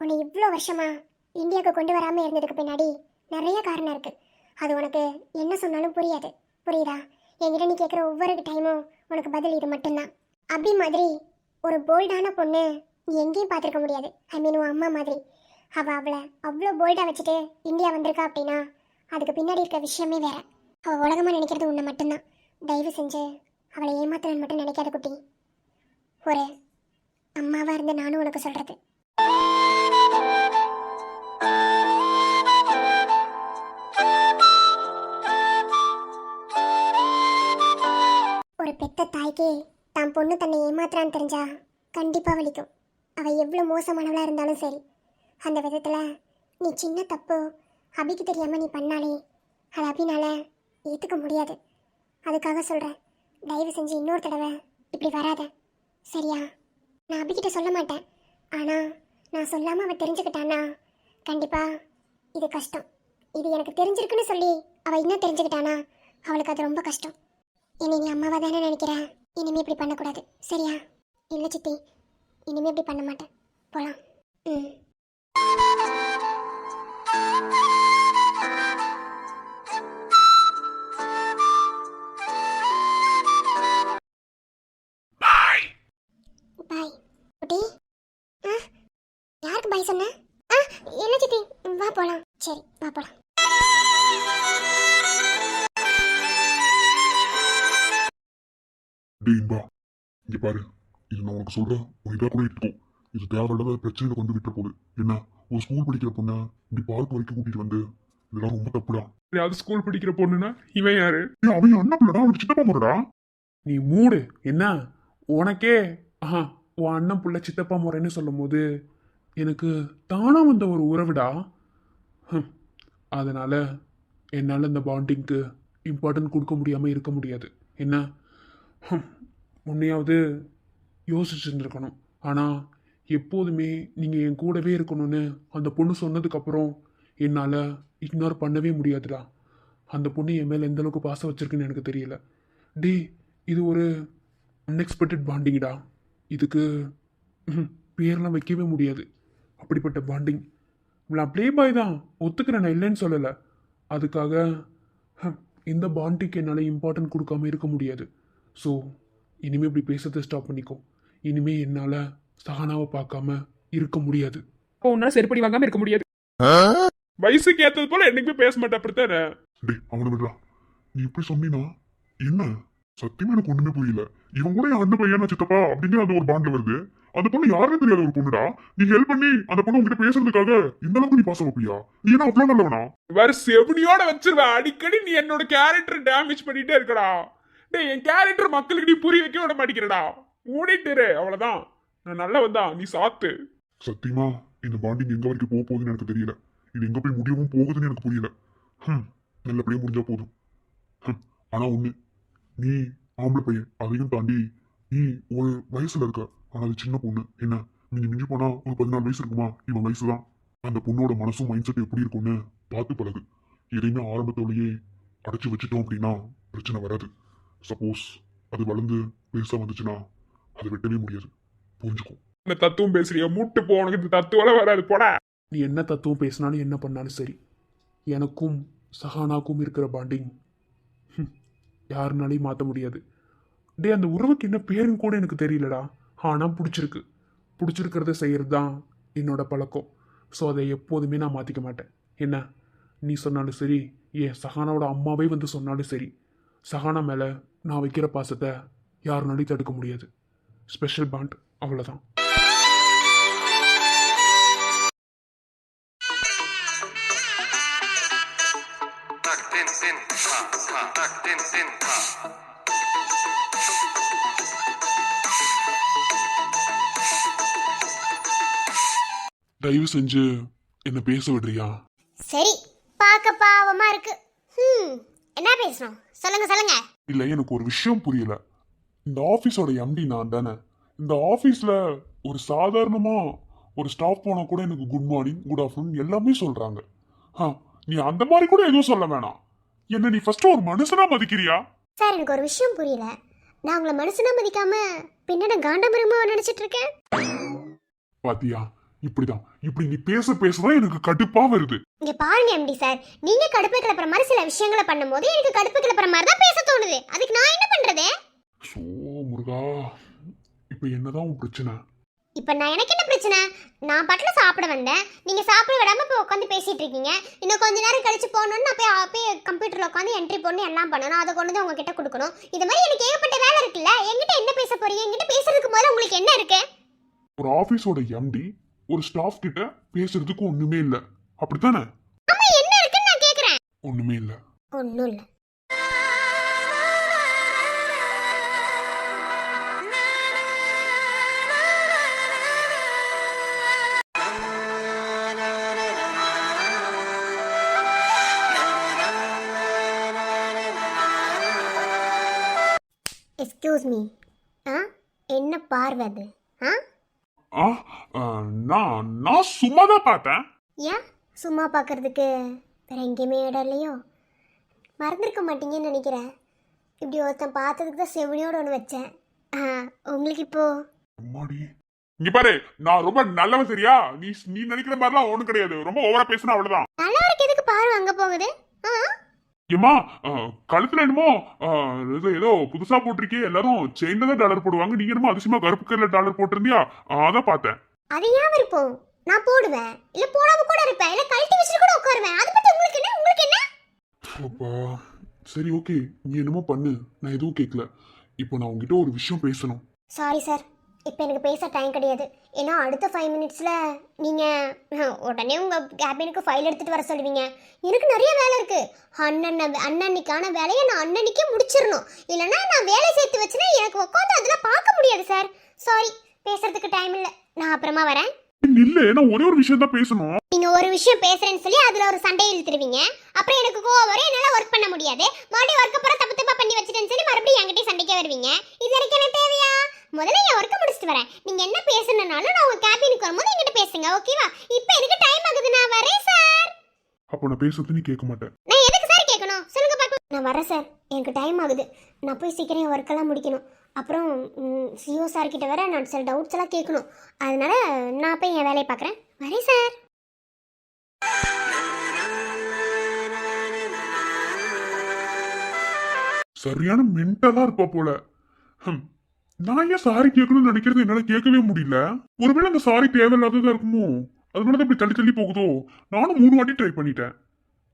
உன்னை இவ்வளோ வருஷமா இந்தியாவுக்கு கொண்டு வராம இருந்ததுக்கு பின்னாடி நிறைய காரணம் இருக்கு. அது உனக்கு என்ன சொன்னாலும் புரியாது. புரியுதா? என்கிட்ட நீ கேட்குற ஒவ்வொரு டைமும் உனக்கு பதில் இது மட்டும்தான். அப்படி மாதிரி ஒரு போல்டான பொண்ணு நீ எங்கேயும் பார்த்துருக்க முடியாது. ஐ மீன் உன் அம்மா மாதிரி. அவளை அவ்வளோ போல்டாக வச்சுட்டு இந்தியா வந்திருக்கா அப்படின்னா அதுக்கு பின்னாடி இருக்க விஷயமே வேற. அவள் உலகமாக நினைக்கிறது உன்னை மட்டும்தான். தயவு செஞ்சு அவளை ஏமாத்தணும்னு மட்டும் நினைக்காத குட்டி. ஒரு அம்மாவாக இருந்து நானும் உனக்கு சொல்கிறது. ஒரு பெத்த தாய்க்கு தான் பொண்ணு தன்னை ஏமாத்துறான்னு தெரிஞ்சா கண்டிப்பாக வலிக்கும். அவள் எவ்வளோ மோசமானவளாக இருந்தாலும் சரி. அந்த விதத்தில் நீ சின்ன தப்பு அபிக்கு தெரியாமல் நீ பண்ணாலே அது அபினால ஏற்றுக்க முடியாது. அதுக்காக சொல்கிறேன், தயவு செஞ்சு இன்னொரு தடவை இப்படி வராத, சரியா? நான் அபிக்கிட்ட சொல்ல மாட்டேன். ஆனால் நான் சொல்லாமல் அவள் தெரிஞ்சுக்கிட்டான்னா கண்டிப்பாக இது கஷ்டம். இது எனக்கு தெரிஞ்சிருக்குன்னு சொல்லி அவள் இன்னும் தெரிஞ்சுக்கிட்டானா அவளுக்கு அது ரொம்ப கஷ்டம். என்னை நீ அம்மாவை தானே நினைக்கிற? இனிமே இப்படி பண்ணக்கூடாது, சரியா? இல்லை சித்தி, இனிமே இப்படி பண்ண மாட்டேன். போகலாம். பாய் பாய் குட்டி. யாருக்கு பாய் சொன்ன? இல்லை சித்தி, வா போகலாம். சரி, வா போகலாம். டேய் இன்பா, இங்க பாரு, இது நான் உனக்கு சொல்றேன், உனக்கு கூட எடுத்துக்கோ. இது தேவையில்லாத பிரச்சனையில கொண்டு விட்டு போகுது. என்ன, ஒரு ஸ்கூல் படிக்கிற பொண்ணை இப்படி பார்க் வரைக்கும் கூட்டிட்டு வந்து இதெல்லாம் ரொம்ப தப்புடா. அது ஸ்கூல் படிக்கிற பொண்ணுனா இவன் யாரு? அவன் அண்ணன் பிள்ளடா, அவனுக்கு சித்தப்பா முறடா. நீ மூடு. என்ன உனக்கே உன் அண்ணன் புள்ள சித்தப்பா முறைன்னு சொல்லும் போது எனக்கு தானா வந்த ஒரு உறவுடா. அதனால என்னால் இந்த பாண்டிங்க்கு இம்பார்ட்டன்ட் கொடுக்க முடியாமல் இருக்க முடியாது. என்ன, முன்னையாவது யோசிச்சுருந்துருக்கணும். ஆனால் எப்போதுமே நீங்கள் என் கூடவே இருக்கணும்னு அந்த பொண்ணு சொன்னதுக்கப்புறம் என்னால் இக்னோர் பண்ணவே முடியாதுடா. அந்த பொண்ணு என் மேலே எந்த அளவுக்கு பாசம் வச்சிருக்குன்னு எனக்கு தெரியல. இது ஒரு அன்எக்ஸ்பெக்டட் பாண்டிங்டா. இதுக்கு பேர்லாம் வைக்கவே முடியாது. அப்படிப்பட்ட பாண்டிங். நான் ப்ளே பாய் தான், ஒத்துக்கிறேன், நான் இல்லைன்னு சொல்லலை. அதுக்காக இந்த பாண்டிங்க்கு என்னால் இம்பார்ட்டன்ட் கொடுக்காம இருக்க முடியாது. ஸோ இனிமேல் இப்படி பேசுறதை ஸ்டாப் பண்ணிக்கோ. இனிமேல் என்னால் சஹானாவை பார்க்காம இருக்க முடியாது. அப்போ உன்னால செருப்படி வாங்காம இருக்க முடியாது. வயசுக்கு ஏற்றது போல என்னைக்குமே பேச மாட்டேன், அப்படித்தானே? டேய் அவனை விடுறா. நீ இப்படி சொன்னீனா என்ன? சத்தியமா எனக்கு ஒண்ணுமே புரியல. இவன் கூட என் அண்ணன் பையனா சித்தப்பா அப்படின்னு அது ஒரு பாண்ட்ல வருது. அந்த பொண்ணு யாருன்னு தெரியாத ஒரு பொண்ணுடா. நீ ஹெல்ப் பண்ணி அந்த பொண்ணு உங்ககிட்ட பேசுறதுக்காக இந்த அளவுக்கு நீ பாசம் வைப்பியா? நீ என்ன அவ்வளவு நல்லவனா? வேற செவனியோட வச்சிருவேன். அடிக்கடி நீ என்னோட கேரக்டர் டேமேஜ் பண்ணிட்டே இருக்கடா. டேய், என் கேரக்டர் மக்களுக்கு நீ புரிய வைக்க விட மாட்டேங்கிறடா. மூடிட்டு அவ்வளவுதான். நான் நல்லவன் தான், நீ சாத்து. சத்தியமா இந்த பாண்டிங் எங்க வரைக்கும் போக போகுதுன்னு எனக்கு தெரியல. இது எங்க போய் முடியவும் போகுதுன்னு எனக்கு புரியல. நல்லபடியா முடிஞ்சா போதும். ஆனா ஒண்ணு, நீ ஆம்பளை பையன், அதையும் தாண்டி நீ ஒரு வயசுல இருக்க. ஆனா அது சின்ன பொண்ணு. என்ன, மிஞ்சி மிஞ்சி போனா ஒரு 14 வயசு இருக்குமா? இவன் வயசு தான். அந்த பொண்ணோட மனசும் மைண்ட் செட் எப்படி இருக்கும்னு பார்த்து பழகு. எதையுமே ஆரம்பத்தோடையே அடைச்சி வச்சுட்டோம் அப்படின்னா பிரச்சனை வராது. சப்போஸ் அது வளர்ந்து பெருசா வந்துச்சுன்னா அதை வெட்டவே முடியாது. புரிஞ்சுக்கும். இந்த தத்துவம் பேசுறிய மூட்டு போ, உனக்கு இந்த தத்துவம் வராது, போட. நீ என்ன தத்துவம் பேசினாலும் என்ன பண்ணாலும் சரி, எனக்கும் சஹானாக்கும் இருக்கிற பாண்டிங் யாருனாலையும் மாற்ற முடியாது. டேய் அந்த உறவுக்கு என்ன பேருன்னு கூட எனக்கு தெரியலடா. ஆனா பிடிச்சிருக்கு. பிடிச்சிருக்கிறத செய்யறது தான் என்னோட பழக்கம். ஸோ அதை எப்போதுமே நான் மாற்றிக்க மாட்டேன். என்ன நீ சொன்னாலும் சரி, என் சஹானாவோட அம்மாவே வந்து சொன்னாலும் சரி, சஹானா மேலே நான் வைக்கிற பாசத்தை யாருனாலையும் தடுக்க முடியாது. ஸ்பெஷல் பாண்ட், அவ்வளோதான். Tak tin tin ta ta tak tin tin ta. தயவு செஞ்சு என்ன பேச விடுறியா? சரி, பார்க்க பாவமா இருக்கு. என்ன பேசணும்? சொல்லுங்க சொல்லுங்க. இல்ல, எனக்கு ஒரு விஷயம் புரியல. இந்த ஆபீஸோட எம்டி நான் தானே. இந்த ஆபீஸ்ல ஒரு சாதாரணமா ஒரு ஸ்டாஃப் போனா கூட எனக்கு குட் மார்னிங், குட் ஆஃப்டர்நூன் எல்லாமே சொல்றாங்க. நீ அந்த மாதிரி கூட எதுவும் சொல்ல வேணாம். என்ன நீ ஃபர்ஸ்ட் ஒரு மனுஷனா மதிக்கிறியா? சார் எனக்கு ஒரு விஷயம் புரியல. நான் உங்களை மனுஷனா மதிக்காம பின்னாடி காண்டமிருகமா நினைச்சிட்டு இருக்கேன். பாத்தியா, இப்படிதான். இப்படி நீ பேசதான் எனக்கு கடுப்பா வருது. இங்க பாருங்க எம்டி சார், நீங்க கடுப்பு கிளப்புற மாதிரி சில விஷயங்களை பண்ணும்போது எனக்கு கடுப்பு கிளப்புற மாதிரி தான் பேச தோணுது. அதுக்கு நான் என்ன பண்றது? சோ முருகா, இப்ப என்னதான் உன் பிரச்சனை? இப்ப நான் எனக்கு என்ன பிரச்சனை? நான் பாட்டுல சாப்பிட வந்தேன், நீங்க சாப்பிட விடாம இப்ப உட்காந்து பேசிட்டு இருக்கீங்க. இன்னும் கொஞ்ச நேரம் கழிச்சு போகணும்னு நான் போய் கம்ப்யூட்டர்ல உட்காந்து என்ட்ரி பண்ணி எல்லாம் பண்ணணும். அதை கொண்டு வந்து உங்ககிட்ட கொடுக்கணும். இது மாதிரி எனக்கு ஏகப்பட்ட வேலை இருக்குல்ல. என்கிட்ட என்ன பேச போறீங்க? என்கிட்ட பேசுறதுக்கு முதல்ல உங்களுக்கு என்ன இருக்கு? ஒரு ஆபீஸோட எம்டி ஒரு ஸ்டாஃப் கிட்ட பேசுறதுக்கு ஒண்ணுமே இல்ல, அப்படித்தானே? ஆமா, என்ன இருக்குன்னு நான் கேக்குறேன். ஒண்ணுமே இல்ல. ஒண்ணும் இல்ல. Excuse me. என்ன பார்வை அது? நான் சும்மா தான் பார்த்தேன். ஏன் சும்மா பார்க்கறதுக்கு வேற எங்கேயுமே இடம் இல்லையோ? மறந்துருக்க மாட்டீங்கன்னு நினைக்கிறேன். இப்படி ஒருத்தன் பார்த்ததுக்கு தான் செவனியோட ஒன்று வச்சேன். உங்களுக்கு இப்போ அம்மாடி, இங்க பாரு, நான் ரொம்ப நல்லவன் சரியா? நீ நினைக்கிற மாதிரிலாம் ஒண்ணும் கிடையாது. ரொம்ப ஓவரா பேசினா அவ்வளவுதான். நல்லவருக்கு எதுக்கு பார்வை அங்க போகுது? ஏமா, கழுத்துல என்னமோ ஏதோ புதுசா போட்டிருக்கே. எல்லாரும் செயின்ல தான் டாலர் போடுவாங்க, நீங்க என்னமோ அதிசயமா கருப்பு கலர்ல டாலர் போட்டிருந்தியா? அதான் பார்த்தேன். அது ஏன் விருப்பம்? நான் போடுவேன், இல்ல போடாம கூட இருப்பேன், இல்ல கழட்டி வச்சுட்டு கூட உட்காருவேன். அதை பத்தி உங்களுக்கு என்ன? உங்களுக்கு என்ன? அப்பா சரி, ஓகே, நீ என்னமோ பண்ணு, நான் எதுவும் கேட்கல. இப்போ நான் உங்ககிட்ட ஒரு விஷயம் பேசணும். சாரி சார், இப்போ எனக்கு பேச டைம் கிடையாது. ஏன்னா அடுத்த 5 மினிட்ஸில் நீங்கள் உடனே உங்கள் கேபினுக்கு ஃபைல் எடுத்துகிட்டு வர சொல்லுவீங்க. எனக்கு நிறைய வேலை இருக்குது. அன்னன்னைக்கான வேலையை நான் அன்னன்னைக்கே முடிச்சிடணும். இல்லைன்னா நான் வேலை சேர்த்து வச்சுன்னா எனக்கு உட்காந்து அதில் பார்க்க முடியாது சார். சாரி, பேசுறதுக்கு டைம் இல்லை. நான் அப்புறமா வரேன். இல்ல, நான் ஒரே ஒரு விஷயம் தான் பேசணும். நீங்க ஒரு விஷயம் பேசுறேன்னு சொல்லி அதுல ஒரு சண்டை இழுத்துருவீங்க. அப்புறம் எனக்கு கோவம் வரும், என்னால ஒர்க் பண்ண முடியாது. மறுபடியும் ஒர்க் அப்புறம் தப்பு தப்பா பண்ணி வச்சுட்டேன்னு சொல்லி மறுபடியும் என்கிட்ட சண்டைக்கே வருவீங்க. இது வரைக்கும் எனக்கு தேவையா? முதல்ல என் ஒர்க்கை முடிச்சுட்டு வரேன். நீங்க என்ன பேசணும்னாலும் நான் உங்க கேபினுக்கு வரும்போது என்கிட்ட பேசுங்க, ஓகேவா? இப்போ எனக்கு டைம் ஆகுது, நான் வரேன் சார். அப்போ நான் பேசுறது நீ கேட்க மாட்டேன். நான் எதுக்கு சார் கேட்கணும்? சொல்லுங்க பாக்கலாம். நான் வரேன் சார், எனக்கு டைம் ஆகுது. நான் போய் சீக்கிரம் என் ஒர்க்கெல்லாம் முடிக்கணும். அப்புறம் சிஓ சார் கிட்ட வேற நான் சில டவுட்ஸ் எல்லாம் கேட்கணும். அதனால நான் போய் என் வேலையை பார்க்குறேன். வரேன் சார். சரியான மென்டலா இருப்பா போல. நான் ஏன் சாரி கேட்கணும்னு நினைக்கிறது என்னால கேட்கவே முடியல. ஒருவேளை அந்த சாரி தேவையில்லாததா இருக்குமோ? அதனால இப்படி தள்ளி தள்ளி போகுதோ? நானும் 3 வாட்டி ட்ரை பண்ணிட்டேன்.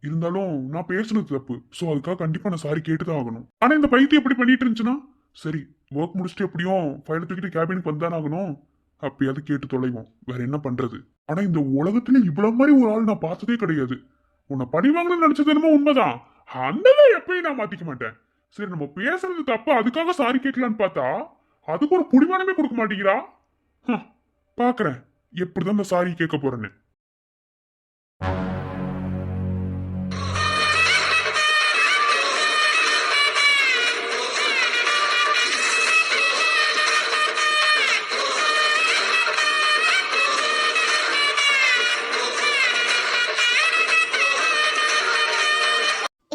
இருந்தாலும் நான் பேசுனது தப்பு. ஸோ அதுக்காக கண்டிப்பா நான் சாரி கேட்டுதான் ஆகணும். ஆனா இந்த பைத்தியம் எப்படி பண்ணிட்டு இருந்துச்சுன்னா, சரி ஒர்க் முடிச்சுட்டு எப்படியும் ஃபைலை தூக்கிட்டு கேபினுக்கு வந்தானே ஆகணும். அப்பயாவது கேட்டு தொலைவோம், வேற என்ன பண்றது? ஆனா இந்த உலகத்துல இவ்வளவு மாதிரி ஒரு ஆள் நான் பார்த்ததே கிடையாது. உன்னை பழி வாங்கணும்னு நினைச்சது என்னமோ உண்மைதான். அந்த எப்பயும் நான் மாத்திக்க மாட்டேன். சரி நம்ம பேசுறது தப்பு, அதுக்காக சாரி கேட்கலான்னு பார்த்தா அதுக்கு ஒரு புடிமானமே கொடுக்க மாட்டேங்கிறா. பாக்குறேன் எப்படிதான் இந்த சாரி கேட்க போறேன்னு.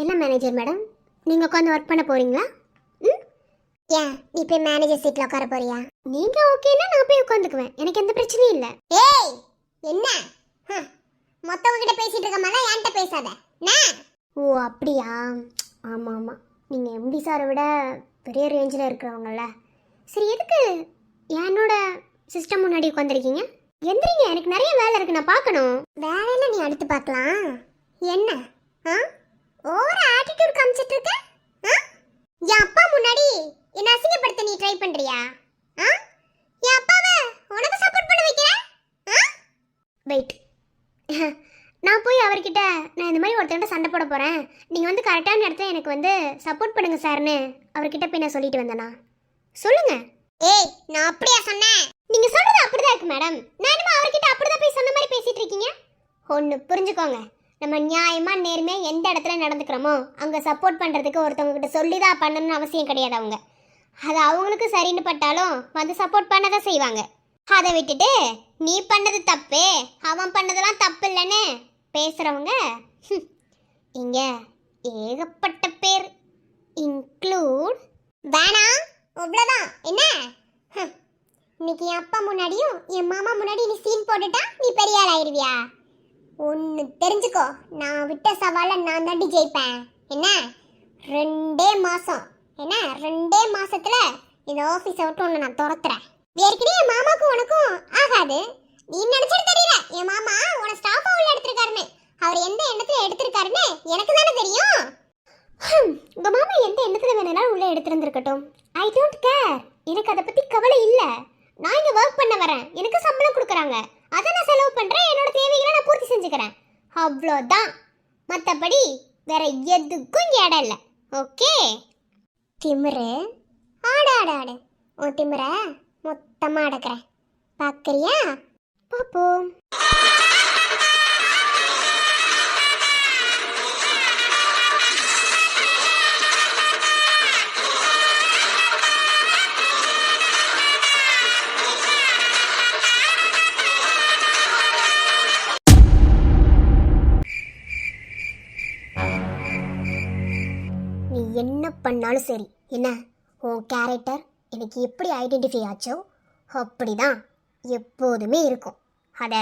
என்ன மேனேஜர் மேடம், நீங்க உட்காந்து ஒர்க் பண்ண போறீங்களா? ஏன் நீ போய் மேனேஜர் சீட்ல உட்கார போறியா? நீங்க ஓகேனா நான் போய் உட்காந்துக்குவேன், எனக்கு எந்த பிரச்சனையும் இல்ல. ஏய் என்ன மொத்தவங்க கிட்ட பேசிட்டு இருக்க மாதிரி என்கிட்ட பேசாத. ஓ அப்படியா? ஆமா ஆமா, நீங்க எம்டி சாரை விட பெரிய ரேஞ்சில் இருக்கிறவங்கள. சரி, எதுக்கு என்னோட சிஸ்டம் முன்னாடி உட்காந்துருக்கீங்க? எந்திரிங்க, எனக்கு நிறைய வேலை இருக்கு, நான் பார்க்கணும். வேலையில நீ அடுத்து பார்க்கலாம். என்ன ஓவர ஆட்டிடியூட் காமிச்சிட்டு இருக்க? என் அப்பா முன்னாடி என்ன அசிங்கப்படுத்த நீ ட்ரை பண்றியா? என் அப்பாவை உனக்கு சப்போர்ட் பண்ண வைக்கிறேன். வெயிட், நான் போய் அவர்கிட்ட நான் இந்த மாதிரி ஒருத்தர்கிட்ட சண்டை போட போகிறேன், நீங்கள் வந்து கரெக்டான இடத்துல எனக்கு வந்து சப்போர்ட் பண்ணுங்க சார்னு அவர்கிட்ட போய் நான் சொல்லிட்டு வந்தேனா? சொல்லுங்க. ஏய், நான் அப்படியா சொன்னேன்? நீங்கள் சொல்கிறது அப்படிதான் இருக்கு மேடம். நான் என்னமோ அவர்கிட்ட அப்படிதான் போய் சொன்ன மாதிரி பேசிகிட்டு இருக்கீங்க. ஒன்று புரிஞ்சுக்கோங்க, நம்ம நியாயமாக நேர்மையாக எந்த இடத்துல நடந்துக்கிறோமோ அங்கே சப்போர்ட் பண்ணுறதுக்கு ஒருத்தவங்க கிட்ட சொல்லி தான் பண்ணணும்னு அவசியம் கிடையாது. அவங்க அது அவங்களுக்கு சரின்னு பட்டாலும் வந்து சப்போர்ட் பண்ண தான் செய்வாங்க. அதை விட்டுட்டு நீ பண்ணது தப்பு, அவன் பண்ணதெல்லாம் தப்பு இல்லைன்னு பேசுகிறவங்க இங்க ஏகப்பட்ட பேர், இன்க்ளூட். வேணாம், அவ்வளோதான். என்ன இன்னைக்கு என் அப்பா முன்னாடியும் என் மாமா முன்னாடி நீ சீன் போட்டுட்டா நீ பெரிய ஆள் ஆயிடுவியா? ஒன்று தெரிஞ்சுக்கோ, நான் விட்ட சவாலை நான் தாண்டி ஜெயிப்பேன். என்ன 2 மாதம், என்ன 2 மாசத்துல இந்த ஆஃபீஸை விட்டு ஒன்று நான் துரத்துறேன். ஏற்கனவே என் மாமாக்கும் உனக்கும் ஆகாது. நீ நினைச்சிட்டு தெரியல என் மாமா உன ஸ்டாஃபா உள்ள எடுத்திருக்காருன்னு. அவர் எந்த எண்ணத்துல எடுத்திருக்காருன்னு எனக்கு தானே தெரியும். உங்க மாமா எந்த எண்ணத்துல வேணாலும் உள்ள எடுத்திருந்திருக்கட்டும், ஐ டோன்ட் கேர். எனக்கு அதை பத்தி கவலை இல்ல. நான் இங்க ஒர்க் பண்ண வரேன், எனக்கு சம்பளம் கொடுக்குறாங்க, அதை நான் செலவு பண்றேன், என்னோட தேவைகளை நான் பூர்த்தி செஞ்சுக்கிறேன், அவ்வளோதான். மற்றபடி வேற எதுக்கும் இங்க இடம் இல்லை. ஓகே? திமிரு ஆடு ஆடு ஆடு. உன் திமிர மொத்தமா அடக்கிறேன், பார்க்கறியா? பாப்போம். நீ என்ன பண்ணாலும் சரி, என்ன உன் கேரக்டர் எனக்கு எப்படி ஐடென்டிஃபை ஆச்சோ அப்படிதான் எப்போதுமே இருக்கும். அதை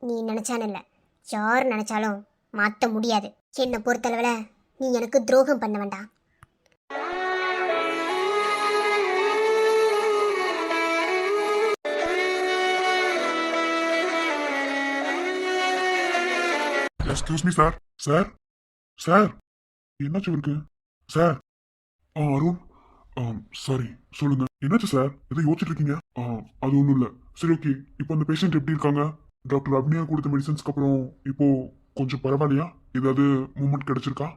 நீ நினச்சான்னு இல்லை, யார் நினச்சாலும் மாற்ற முடியாது. என்னை பொறுத்தளவில் நீ எனக்கு துரோகம் பண்ண வேண்டாம். Excuse me sir. Sir sir என்னாச்சு இருக்கு சார்? அருண், சாரி, சொல்லுங்க. என்னாச்சு சார்? எதை யோசிச்சுட்டு இருக்கீங்க? அது ஒன்றும் இல்லை. சரி, ஓகே. இப்போ அந்த பேஷண்ட் எப்படி இருக்காங்க? டாக்டர் அபிநயா கொடுத்த மெடிசன்ஸ்க்கு அப்புறம் இப்போ கொஞ்சம் பரவாயில்லையா? ஏதாவது மூமெண்ட் கிடைச்சிருக்கா?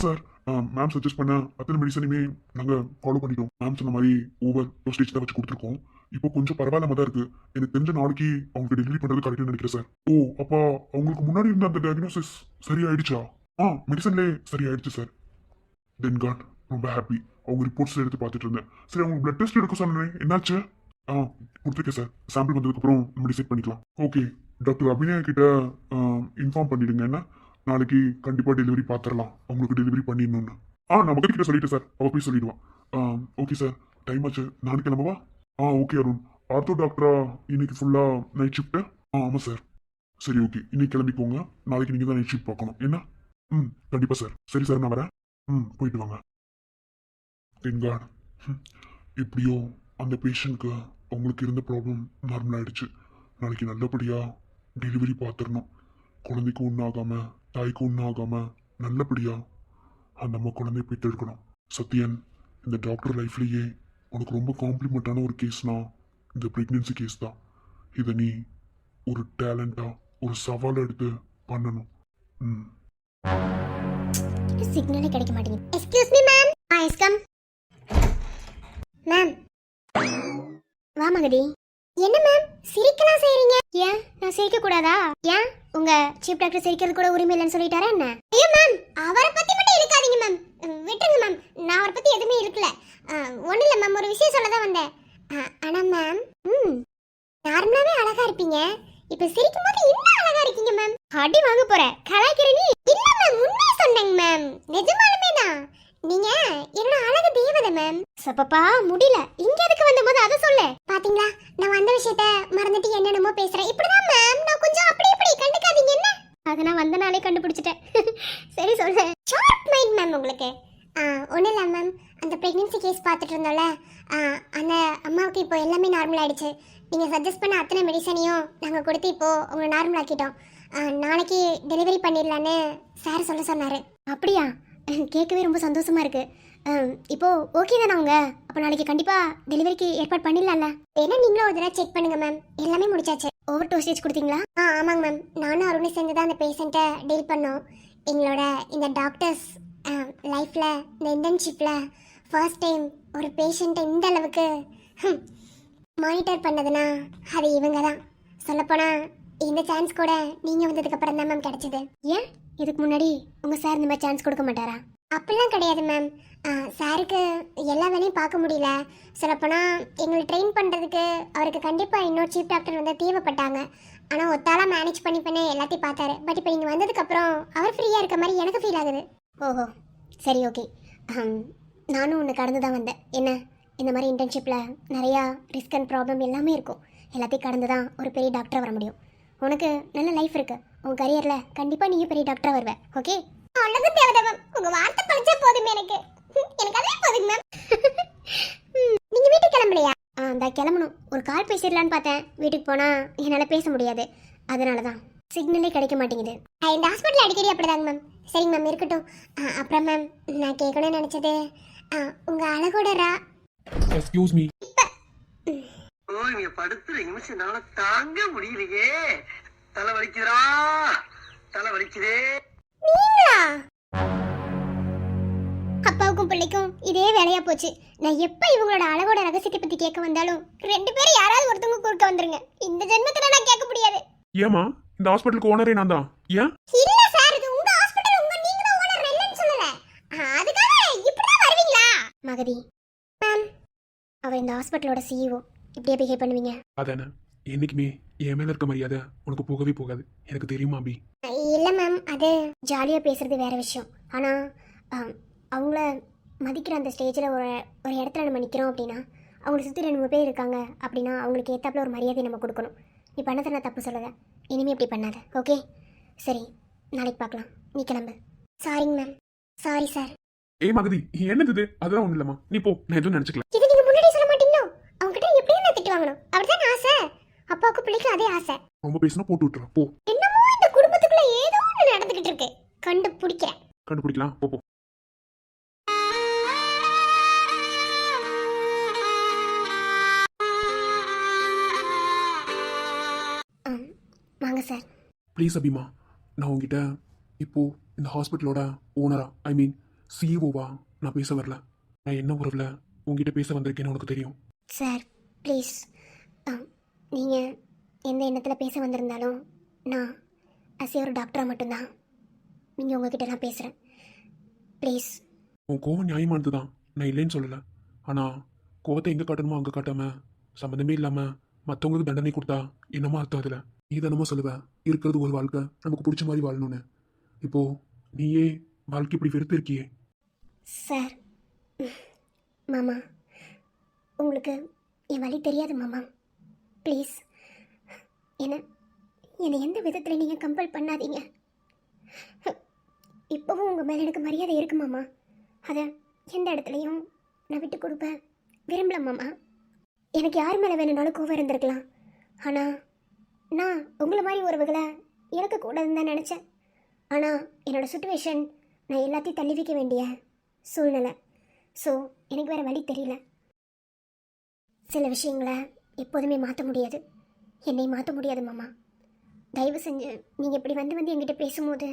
சார், மேம் சஜஸ்ட் பண்ண அத்தனை மெடிசனையுமே நாங்கள் ஃபாலோ பண்ணிட்டோம். மேம் சொன்ன மாதிரி ஓவர் டோஸ்டேஜ் தான் வச்சு கொடுத்துருக்கோம். இப்போ கொஞ்சம் பரவாயில்லாம தான் இருக்கு. எனக்கு தெரிஞ்ச நாளைக்கு அவங்க டெலிவரி பண்ணுறது கரெக்டாக நினைக்கிறேன் சார். ஓ, அப்போ அவங்களுக்கு முன்னாடி இருந்த அந்த டயக்னோசிஸ் சரியாயிடுச்சா? மெடிசன்லேயே சரியாயிடுச்சு சார். தென் காட், ரொம்ப ஹாப்பி. அவங்க ரிப்போர்ட்ஸ் எடுத்து பார்த்துட்டு இருந்தேன். சரி, அவங்க பிளட் டெஸ்ட் எடுக்க சொன்னேன், என்னாச்சு? கொடுத்துருக்கேன் சார். சாம்பிள் வந்ததுக்கப்புறம் நம்ம டிசைட் பண்ணிக்கலாம். ஓகே, டாக்டர் அபிநயா கிட்ட இன்ஃபார்ம் பண்ணிடுங்க. என்ன நாளைக்கு கண்டிப்பாக டெலிவரி பார்த்துடலாம், அவங்களுக்கு டெலிவரி பண்ணிடணும்னு. நான் மகன் கிட்ட சொல்லிட்டேன் சார், அவள் போய் சொல்லிடுவான். ஓகே சார், டைம் ஆச்சு, நாளைக்கு கிளம்பவா? ஓகே அருண். ஆர்த்தோ டாக்டரா இன்னைக்கு ஃபுல்லாக நைட் ஷிஃப்ட்டு? ஆமாம் சார். சரி, ஓகே, இன்னைக்கு கிளம்பிக்கோங்க. நாளைக்கு நீங்கள் தான் நைட் ஷிஃப்ட் பார்க்கணும். என்ன? கண்டிப்பாக சார். சரி சார், நான் வரேன். போயிட்டு வாங்க. தென்காட், எப்படியோ அந்த பேஷண்ட்க்கு அவங்களுக்கு இருந்த ப்ராப்ளம் நார்மல் ஆயிடுச்சு. நாளைக்கு நல்லபடியாக டெலிவரி பார்த்துடணும். குழந்தைக்கு ஒன்றும் ஆகாமல், தாய்க்கு ஒன்றும் ஆகாமல் நல்லபடியாக அந்த அம்மா குழந்தைய பெற்றெடுக்கணும். சத்யன், இந்த டாக்டர் லைஃப்லேயே உனக்கு ரொம்ப காம்ப்ளிமெண்ட்டான ஒரு கேஸ்னா இந்த ப்ரெக்னென்சி கேஸ் தான். இதை நீ ஒரு டேலண்டாக ஒரு சவாலை எடுத்து பண்ணணும். சிக்னலே கிடைக்க மாட்டேங்குது. Excuse me ma'am. Yes come. Ma'am வா மகதி. என்ன மேம் சிரிக்கலாம் செய்றீங்க? ஏன் நான் சிரிக்க கூடாதா? ஏன் உங்க சீஃப் டாக்டர் சிரிக்கிறது கூட உரிமை இல்லைன்னு சொல்லிட்டாரா என்ன? ஐயோ மேம், அவரை பத்தி மட்டும் இழுக்காதீங்க மேம். விட்டுருங்க மேம், நான் அவரை பத்தி எதுவுமே இழுக்கல. ஒன்றும் இல்லை மேம், ஒரு விஷயம் சொல்ல தான் வந்தேன். ஆனா மேம், நார்மலாவே அழகா இருப்பீங்க, இப்ப சிரிக்கும் போது இன்னும் அழகா இருக்கீங்க மேம். அடி வாங்க போற கலாய்க்கிற நீ? இல்ல மேம், உண்மையை சொன்னேங்க மேம், நிஜமாலுமே தான். நீங்க என்னோட அழகு தேவதை மேம். சப்பப்பா முடியல, இங்க எதுக்கு வந்தபோது அதை சொல்லு. பாத்தீங்களா, நான் வந்த விஷயத்த மறந்துட்டு என்னென்னமோ பேசுறேன். இப்படிதான் மேம், நான் கொஞ்சம் அப்படி இப்படி கண்டுக்காதீங்க என்ன. அதை நான் வந்த நாளே கண்டுபிடிச்சிட்டேன். சரி சொல்லு. ஷார்ட் மைண்ட் மேம் உங்களுக்கு. ஒன்றும் இல்லை மேம், அந்த ப்ரெக்னென்சி கேஸ் பார்த்துட்டு இருந்தோம்ல, அந்த அம்மாவுக்கு இப்போ எல்லாமே நார்மல் ஆயிடுச்சு. நீங்கள் சஜஸ்ட் பண்ண அத்தனை மெடிசனையும் நாங்கள் கொடுத்து இப்போது உங்களை நார்மல் ஆக்கிட்டோம். நாளைக்கு டெலிவரி பண்ணிடலான்னு சார் சொல்ல சொன்னார். அப்படியா? கேட்கவே ரொம்ப சந்தோஷமா இருக்கு. இப்போ ஓகே தானே அவங்க? அப்போ நாளைக்கு கண்டிப்பாக டெலிவரிக்கு ஏற்பாடு பண்ணிடலாம்ல? ஏன்னா நீங்களும் ஒரு தடவை செக் பண்ணுங்க மேம். எல்லாமே முடிச்சாச்சு. ஓவர் டோசேஜ் கொடுத்தீங்களா? ஆமாங்க மேம். நானும் அருணும் சேர்ந்து தான் அந்த பேஷண்ட்டை டீல் பண்ணோம். எங்களோட இந்த டாக்டர்ஸ் லைஃப்பில் இந்த இன்டர்ன்ஷிப்பில் ஃபர்ஸ்ட் டைம் ஒரு பேஷண்ட்டை இந்த அளவுக்கு மானிட்டர் பண்ணதுன்னா அது இவங்க தான். சொல்லப்போனால் இந்த சான்ஸ் கூட நீங்கள் வந்ததுக்கப்புறம் தான் மேம் கிடச்சிது. ஏன் இதுக்கு முன்னாடி உங்கள் சார் இந்த மாதிரி சான்ஸ் கொடுக்க மாட்டாரா? அப்படிலாம் கிடையாது மேம். சாருக்கு எல்லா வேலையும் பார்க்க முடியல. சொல்லப்போனால் எங்களை ட்ரெயின் பண்ணுறதுக்கு அவருக்கு கண்டிப்பாக இன்னொரு சீஃப் டாக்டர் வந்து தேவைப்பட்டாங்க. ஆனால் ஒத்தாலாக மேனேஜ் பண்ணி எல்லாத்தையும் பார்த்தாரு. பட் இப்போ நீங்கள் வந்ததுக்கப்புறம் அவர் ஃப்ரீயாக இருக்க மாதிரி எனக்கு ஃபீல் ஆகுது. ஓஹோ, சரி, ஓகே. நானும் ஒன்று கடந்து தான் வந்தேன். என்ன, இந்த மாதிரி இன்டர்ன்ஷிப்பில் நிறையா ரிஸ்க் அண்ட் ப்ராப்ளம் எல்லாமே இருக்கும். எல்லாத்தையும் கடந்து தான் ஒரு பெரிய டாக்டராக வர முடியும். உனக்கு நல்ல லைஃப் இருக்குது. உன் கரியரில் கண்டிப்பாக நீயும் பெரிய டாக்டராக வருவேன். ஓகே? அவ்வளோதான் தேவை மேம். உங்கள் வார்த்தை பழிச்சா போதும் எனக்கு. அதே போதுங்க மேம். நீங்கள் வீட்டுக்கு கிளம்பலையா? அந்த கிளம்பணும். ஒரு கால் பேசிடலான்னு பார்த்தேன். வீட்டுக்கு போனால் என்னால் பேச முடியாது. அதனால தான் சிக்னலே கிடைக்க மாட்டேங்குது. இந்த ஹாஸ்பிட்டல் அடிக்கடி அப்படிதாங்க மேம். சரிங்க மேம், இருக்கட்டும். அப்புறம் மேம், நான் கேட்கணும்னு நினச்சது உங்கள் அழகோட எக்ஸ்கியூஸ் மீ. இங்க படுத்துற நிமிஷம் தாங்க முடியலையே. தலை வலிக்குதா, தலை வலிக்குதே. நீங்களா? அப்பாவுக்கும் பிள்ளைக்கும் இதே வேலையா போச்சு. நான் எப்ப இவங்களோட அழகோட ரகசியத்தை பத்தி கேட்க வந்தாலும் ரெண்டு பேரும் யாராவது ஒருத்தவங்க குறுக்க வந்துருங்க. இந்த ஜென்மத்துல நான் கேட்க முடியாது. ஏமா, இந்த ஹாஸ்பிட்டலுக்கு ஓனரே நான் தான். ஏன்? இல்ல சார், இது உங்க ஹாஸ்பிடல். நீங்க தான் ஓனர், இல்லன்னு சொல்லல. அதுக்காக இப்படிதான் வருவீங்களா? மகதி மேம், அவ இந்த ஹாஸ்பிட்டலோட சிஇஓ. இப்படியே பிஹேவ் பண்ணுவீங்க? அதானே, என்னைக்குமே என் மேல இருக்க மரியாதை உனக்கு போகவே போகாது. எனக்கு தெரியுமா அபி? இல்ல மேம், அது ஜாலியா பேசுறது வேற விஷயம். ஆனா அவங்கள மதிக்கிற அந்த ஸ்டேஜில் ஒரு இடத்துல நம்ம நிற்கிறோம் அப்படின்னா, அவங்களை சுற்றி 2-3 பேர் இருக்காங்க அப்படின்னா அவங்களுக்கு ஏற்றாப்புல ஒரு மரியாதை நம்ம கொடுக்கணும். நீ பண்ணதை நான் தப்பு சொல்லலை. இனிமேல் இப்படி பண்ணாத, ஓகே? சரி, நாளைக்கு பார்க்கலாம். நீ கிளம்பு. சாரிங்க மேம். Sorry sir. ஏய் மகதி, என்னது இது? அதெல்லாம் ஒன்றும் இல்லைம்மா, நீ போ. நான் எதுவும் நினச்சிக்கல. இது நீங்கள் முன்னாடி சொல்ல மாட்டீங்களோ? அவங்ககிட்ட எப்படியும் நான் திட்டு வாங்கணும், அப்படிதான் ஆசை. அப்பாவுக்கு பிள்ளைக்கும் அதே ஆசை. ரொம்ப பேசினா போட்டு விட்டுறேன், போ. என்னமோ இந்த குடும்பத்துக்குள்ள ஏதோ ஒன்று நடந்துகிட்டு இருக்கு. கண்டுபிடிக்கிறேன். கண்டுபிடிக்கலாம், போ. வாங்க சார். ப்ளீஸ் அபிமா, நான் உங்ககிட்ட இப்போ இந்த ஹாஸ்பிட்டலோட ஓனரா, ஐ மீன் சிஇஓவா நான் பேச வரல. நான் என்ன உறவில் உங்ககிட்ட பேச வந்திருக்கேன்னு உனக்கு தெரியும். சார் ப்ளீஸ், நீங்கள் எந்த எண்ணத்தில் பேச வந்திருந்தாலும் நான் ஒரு டாக்டராக மட்டும்தான் நீங்கள் உங்ககிட்ட நான் பேசுகிறேன். ப்ளீஸ். உன் கோவம் நியாயமானது தான், நான் இல்லைன்னு சொல்லலை. ஆனால் கோவத்தை எங்கே காட்டணுமோ அங்கே காட்டாமல் சம்மந்தமே இல்லாமல் மற்றவங்களுக்கு தண்டனை கொடுத்தா என்னமோ அர்த்தம் அதில். நீ தானமோ சொல்லுவேன், இருக்கிறது ஒரு வாழ்க்கை, நமக்கு பிடிச்ச மாதிரி வாழணும்னு. இப்போது நீயே வாழ்க்கை இப்படி வெறுத்து இருக்கியே. சார், மாமா, உங்களுக்கு என் வழி தெரியாது மாமா. ப்ளீஸ், என்னை எந்த விதத்தில் நீங்கள் கம்பல் பண்ணாதீங்க. இப்போவும் உங்கள் மேலே எனக்கு மரியாதை இருக்கு மாமா. அதை எந்த இடத்துலையும் நான் விட்டு கொடுப்பேன் விரும்பல மாமா. எனக்கு யார் மேலே வேணும்னாலும் கோவம் இருந்திருக்கலாம். ஆனால் நான் உங்களை மாதிரி உறவுகளை எனக்கு கூடாதுன்னு தான் நினச்சேன். ஆனால் என்னோடய சுச்சுவேஷன், நான் எல்லாத்தையும் தள்ளி வைக்க வேண்டிய சூழ்நிலை. ஸோ எனக்கு வேறு வழி தெரியல. சில விஷயங்களை எப்போதுமே மாற்ற முடியாது, என்னை மாற்ற முடியாது மாமா. தயவு செஞ்சு நீங்கள் இப்படி வந்து என்கிட்ட பேசும்போது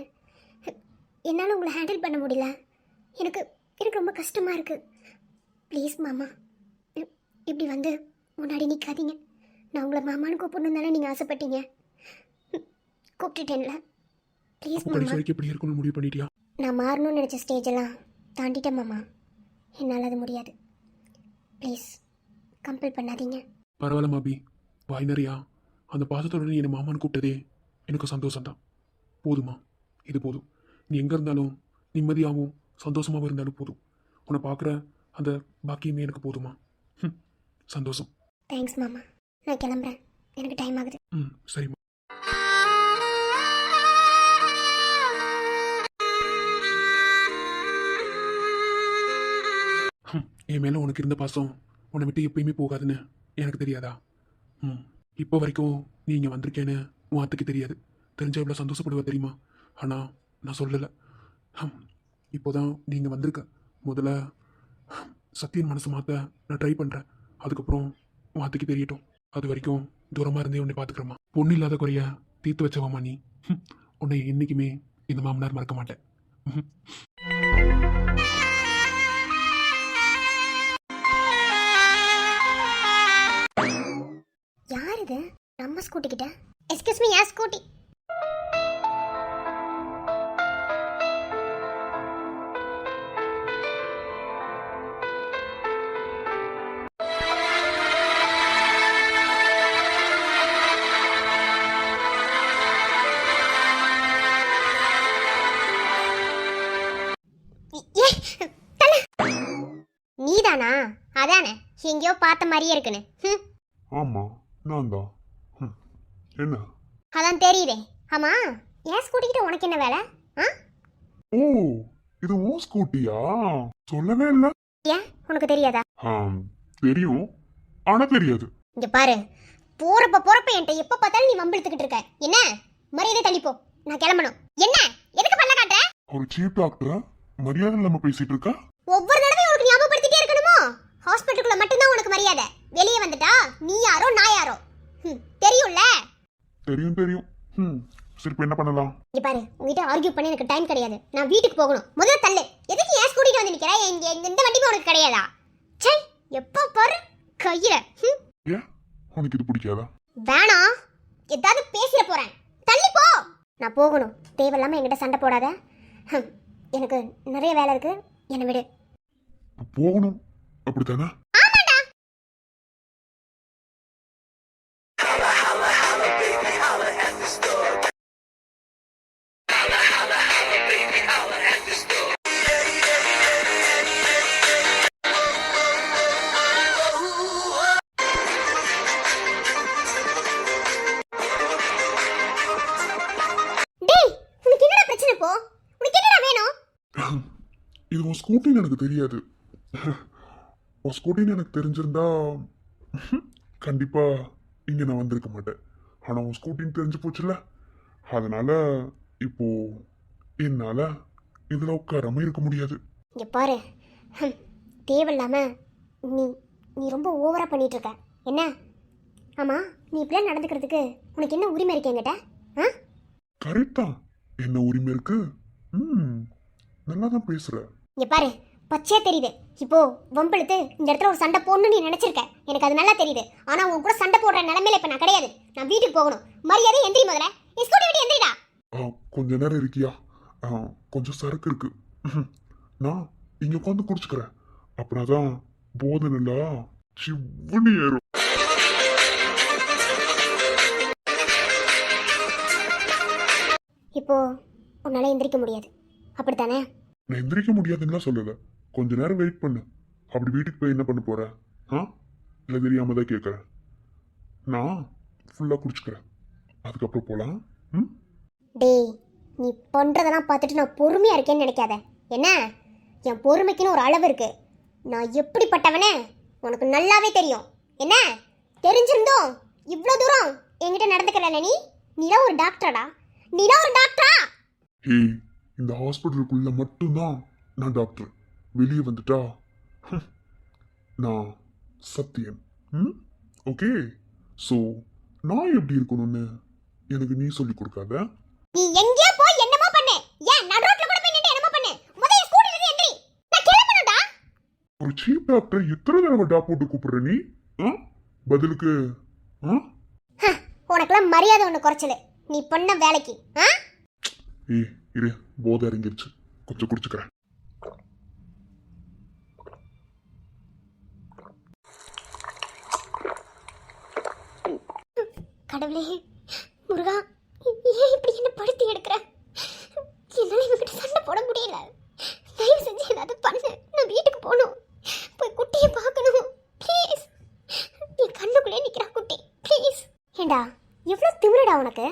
என்னால் உங்களை ஹேண்டில் பண்ண முடியல. எனக்கு ரொம்ப கஷ்டமாக இருக்குது. ப்ளீஸ் மாமா, இப்படி வந்து முன்னாடி நிற்காதீங்க. நான் உங்களை மாமான்னு கூப்பிடணும் தானே நீங்கள் ஆசைப்பட்டீங்க. கூப்பிட்டுட்டேன்ல, ப்ளீஸ் மாமா. கடைசி வரைக்கும் எப்படி இருக்கணும்னு முடிவு பண்ணிட்டியா? நான் மாறணும்னு நினச்ச ஸ்டேஜெல்லாம் தாண்டிட்டேன் மாமா. என்னால் அது முடியாது. ப்ளீஸ் கம்பல் பண்ணாதீங்க. பரவாயில்ல மாபி, வாய் நிறையா அந்த பாசத்தோட நீ என்னை மாமான்னு கூப்பிட்டதே எனக்கு சந்தோஷம்தான். போதுமா, இது போதும். நீ எங்கே இருந்தாலும் நிம்மதியாகவும் சந்தோஷமாகவும் இருந்தாலும் போதும். உன்னை பார்க்குற அந்த பாக்கியமே எனக்கு போதுமா. சந்தோஷம். தேங்க்ஸ் மாமா. நான் கிளம்புறேன், எனக்கு டைம் ஆகுது. சரிம்மா. என் மேலே உனக்கு இருந்த பாசம் உன்னை விட்டு எப்பயுமே போகாதுன்னு எனக்கு தெரியாதா? ம், இப்போ வரைக்கும் நீ இங்கே வந்திருக்கேன்னு உன் அத்தைக்கு தெரியாது. தெரிஞ்சா இவ்வளோ சந்தோஷப்படுவ தெரியுமா? ஆனால் நான் சொல்லலை. இப்போதான் நீங்கள் வந்திருக்க. முதல்ல சத்தியன் மனசு மாற்ற நான் ட்ரை பண்ணுறேன். அதுக்கப்புறம் உன் அத்தைக்கு தெரியட்டும். அது வரைக்கும் தூரமாக இருந்தே உன்னை பார்த்துக்கிறேம்மா. பொண்ணு இல்லாத குறைய தீர்த்து வச்சவாம்மா நீ. உன்னை என்றைக்குமே இந்த மாமனார் மறக்க மாட்டேன். யார் இது? நம்ம ஸ்கூட்டி கிட்ட. எக்ஸ்கியூஸ் மீ, யார் ஸ்கூட்டி? நீதானா? அதானே, எங்கேயோ பார்த்த மாதிரியே இருக்குன்னு. ஆமா, நான் தான். என்ன? அதான் தெரியுதே. ஆமா, ஏன் ஸ்கூட்டி கிட்ட உனக்கு என்ன வேலை? ஓ, இது உன் ஸ்கூட்டியா? சொல்லவே இல்ல. ஏன் உனக்கு தெரியாதா? தெரியும், ஆனா தெரியாது. இங்க பாரு, போறப்ப என்கிட்ட எப்ப பார்த்தாலும் நீ வம்பிழுத்துக்கிட்டு இருக்க. என்ன மரியாதை தள்ளிப்போ, நான் கிளம்பணும். என்ன எதுக்கு பண்ண காட்டுற? ஒரு சீப் டாக்டர் மரியாதை இல்லாம பேசிட்டு இருக்கா? ஒவ்வொரு தடவையும் உனக்கு ஞாபகப்படுத்திட்டே இருக்கணுமோ? ஹாஸ்பிட்டலுக்குள்ள மட்டும்தான் உனக்கு மரியாதை. வெளியே வந்துட்டா நீ யாரோ நான் யாரோ. தெரியும்ல? தெரியும். சரி, இப்ப என்ன பண்ணலாம்? இங்க பாரு, உங்ககிட்ட ஆர்கியூ பண்ண எனக்கு டைம் கிடையாது. நான் வீட்டுக்கு போகணும். முதல்ல தள்ளு. எதுக்கு ஏன் ஸ்கூட்டிட்டு வந்து நிக்கிற? இந்த வண்டிக்கு உனக்கு கிடையாதா? சே, எப்போ பாரு கையில. ஏன் உனக்கு இது பிடிக்காதா? வேணாம், ஏதாவது பேசிட போறேன். தள்ளி போ. நான் போகணும். தேவையில்லாம என்கிட்ட சண்டை போடாத. எனக்கு நிறைய வேலை இருக்கு, என்னை விடு. போகணும் அப்படித்தானே? டேய், உனக்கு என்னடா பிரச்சனை போ? உனக்கு என்னடா வேணும்? இது உன் ஸ்கூட்டின்னு எனக்கு தெரியாது. உன் ஸ்கூட்டின்னு எனக்கு தெரிஞ்சிருந்தா கண்டிப்பா இங்க நான் வந்திருக்க மாட்டேன். ஆனா உன் ஸ்கூட்டின்னு தெரிஞ்சு போச்சுல, அதனால இப்போ என்னால இதுல உட்காராம இருக்க முடியாது. இங்க பாரு, தேவையில்லாம நீ நீ ரொம்ப ஓவரா பண்ணிட்டு இருக்க. என்ன? ஆமா, நீ இப்படிலாம் நடந்துக்கிறதுக்கு உனக்கு என்ன உரிமை இருக்கு என்கிட்ட? கரெக்ட் தான், என்ன உரிமை இருக்கு. நல்லா தான் பேசுற. இங்க பாரு, பச்சையா தெரியுது. இப்போ வம்பிழுத்து இந்த இடத்துல ஒரு சண்டை போடணும்னு நீ நினைச்சிருக்க. எனக்கு அது நல்லா தெரியுது. ஆனா உன் கூட சண்டை போடுற நிலைமையில இப்ப நான் கிடையாது. நான் வீட்டுக்கு போகணும். மரியாதை எந்திரி முதல்ல. ஸ்கூட்டி விட்டு எந்திரிடா. கொஞ்ச நேரம் இருக்கியா? கொஞ்சம் சரக்கு இருக்கு, நான் இங்க உட்காந்து குடிச்சுக்கிறேன். அப்படின்னாதான் போதை நல்லா சிவனி ஏறும். இப்போ உன்னால எந்திரிக்க முடியாது, அப்படித்தானே? நான் எந்திரிக்க முடியாதுன்னு சொல்லல. கொஞ்ச நேரம் வெயிட் பண்ணு. அப்படி வீட்டுக்கு போய் என்ன பண்ண போற? இல்லை தெரியாம தான் கேட்குறேன். நான் ஃபுல்லாக குடிச்சுக்கிறேன், அதுக்கப்புறம் போகலாம். டேய், நீ பண்றதெல்லாம் பார்த்துட்டு நான் பொறுமையா இருக்கேன்னு நினைக்காத. என்ன, என் பொறுமைக்குன்னு ஒரு அளவு இருக்கு. நான் எப்படிப்பட்டவனே உனக்கு நல்லாவே தெரியும். என்ன தெரிஞ்சிருந்தோம் இவ்வளோ தூரம் என்கிட்ட நடந்துக்கிறல நீ? நீதான் ஒரு டாக்டரடா. நீதான் ஒரு டாக்டரா? ஏய், இந்த ஹாஸ்பிட்டலுக்குள்ள மட்டும்தான் நான் டாக்டர். வெளியே வந்துட்டா நான் சத்தியன். ஓகே, ஸோ நான் எப்படி இருக்கணும்னு எனக்கு நீ சொல்லி கொடுக்காத. நீ எங்கேயோ போய் என்னமோ பண்ணு. ஏன் நடுரோட்ல கூட போய் நின்னு என்னமோ பண்ணு. முதல்ல ஸ்கூட்டில இருந்து எந்திரி. நான் கிளம்பணும்டா. ஒரு சீப் டாக்டர் எத்தனை தடவை டாக் போட்டு கூப்பிடுற நீ? பதிலுக்கு உனக்குலாம் மரியாதை ஒன்று குறைச்சல நீ பண்ண வேலைக்கு. ஏய் இரு, போதை இறங்கிருச்சு, கொஞ்சம் குடிச்சுக்கிறேன். கடவுளே, முருகா, ஏன் இப்படி என்ன படுத்தி எடுக்கிற? என்னால இவங்கிட்ட சண்டை போட முடியல. தயவு செஞ்சு ஏதாவது பண்ணு. நான் வீட்டுக்கு போகணும். போய் குட்டியை பார்க்கணும். ப்ளீஸ். என் கண்ணுக்குள்ளே நிற்கிறா குட்டி. ப்ளீஸ். ஏண்டா, எவ்வளோ திமிரடா உனக்கு?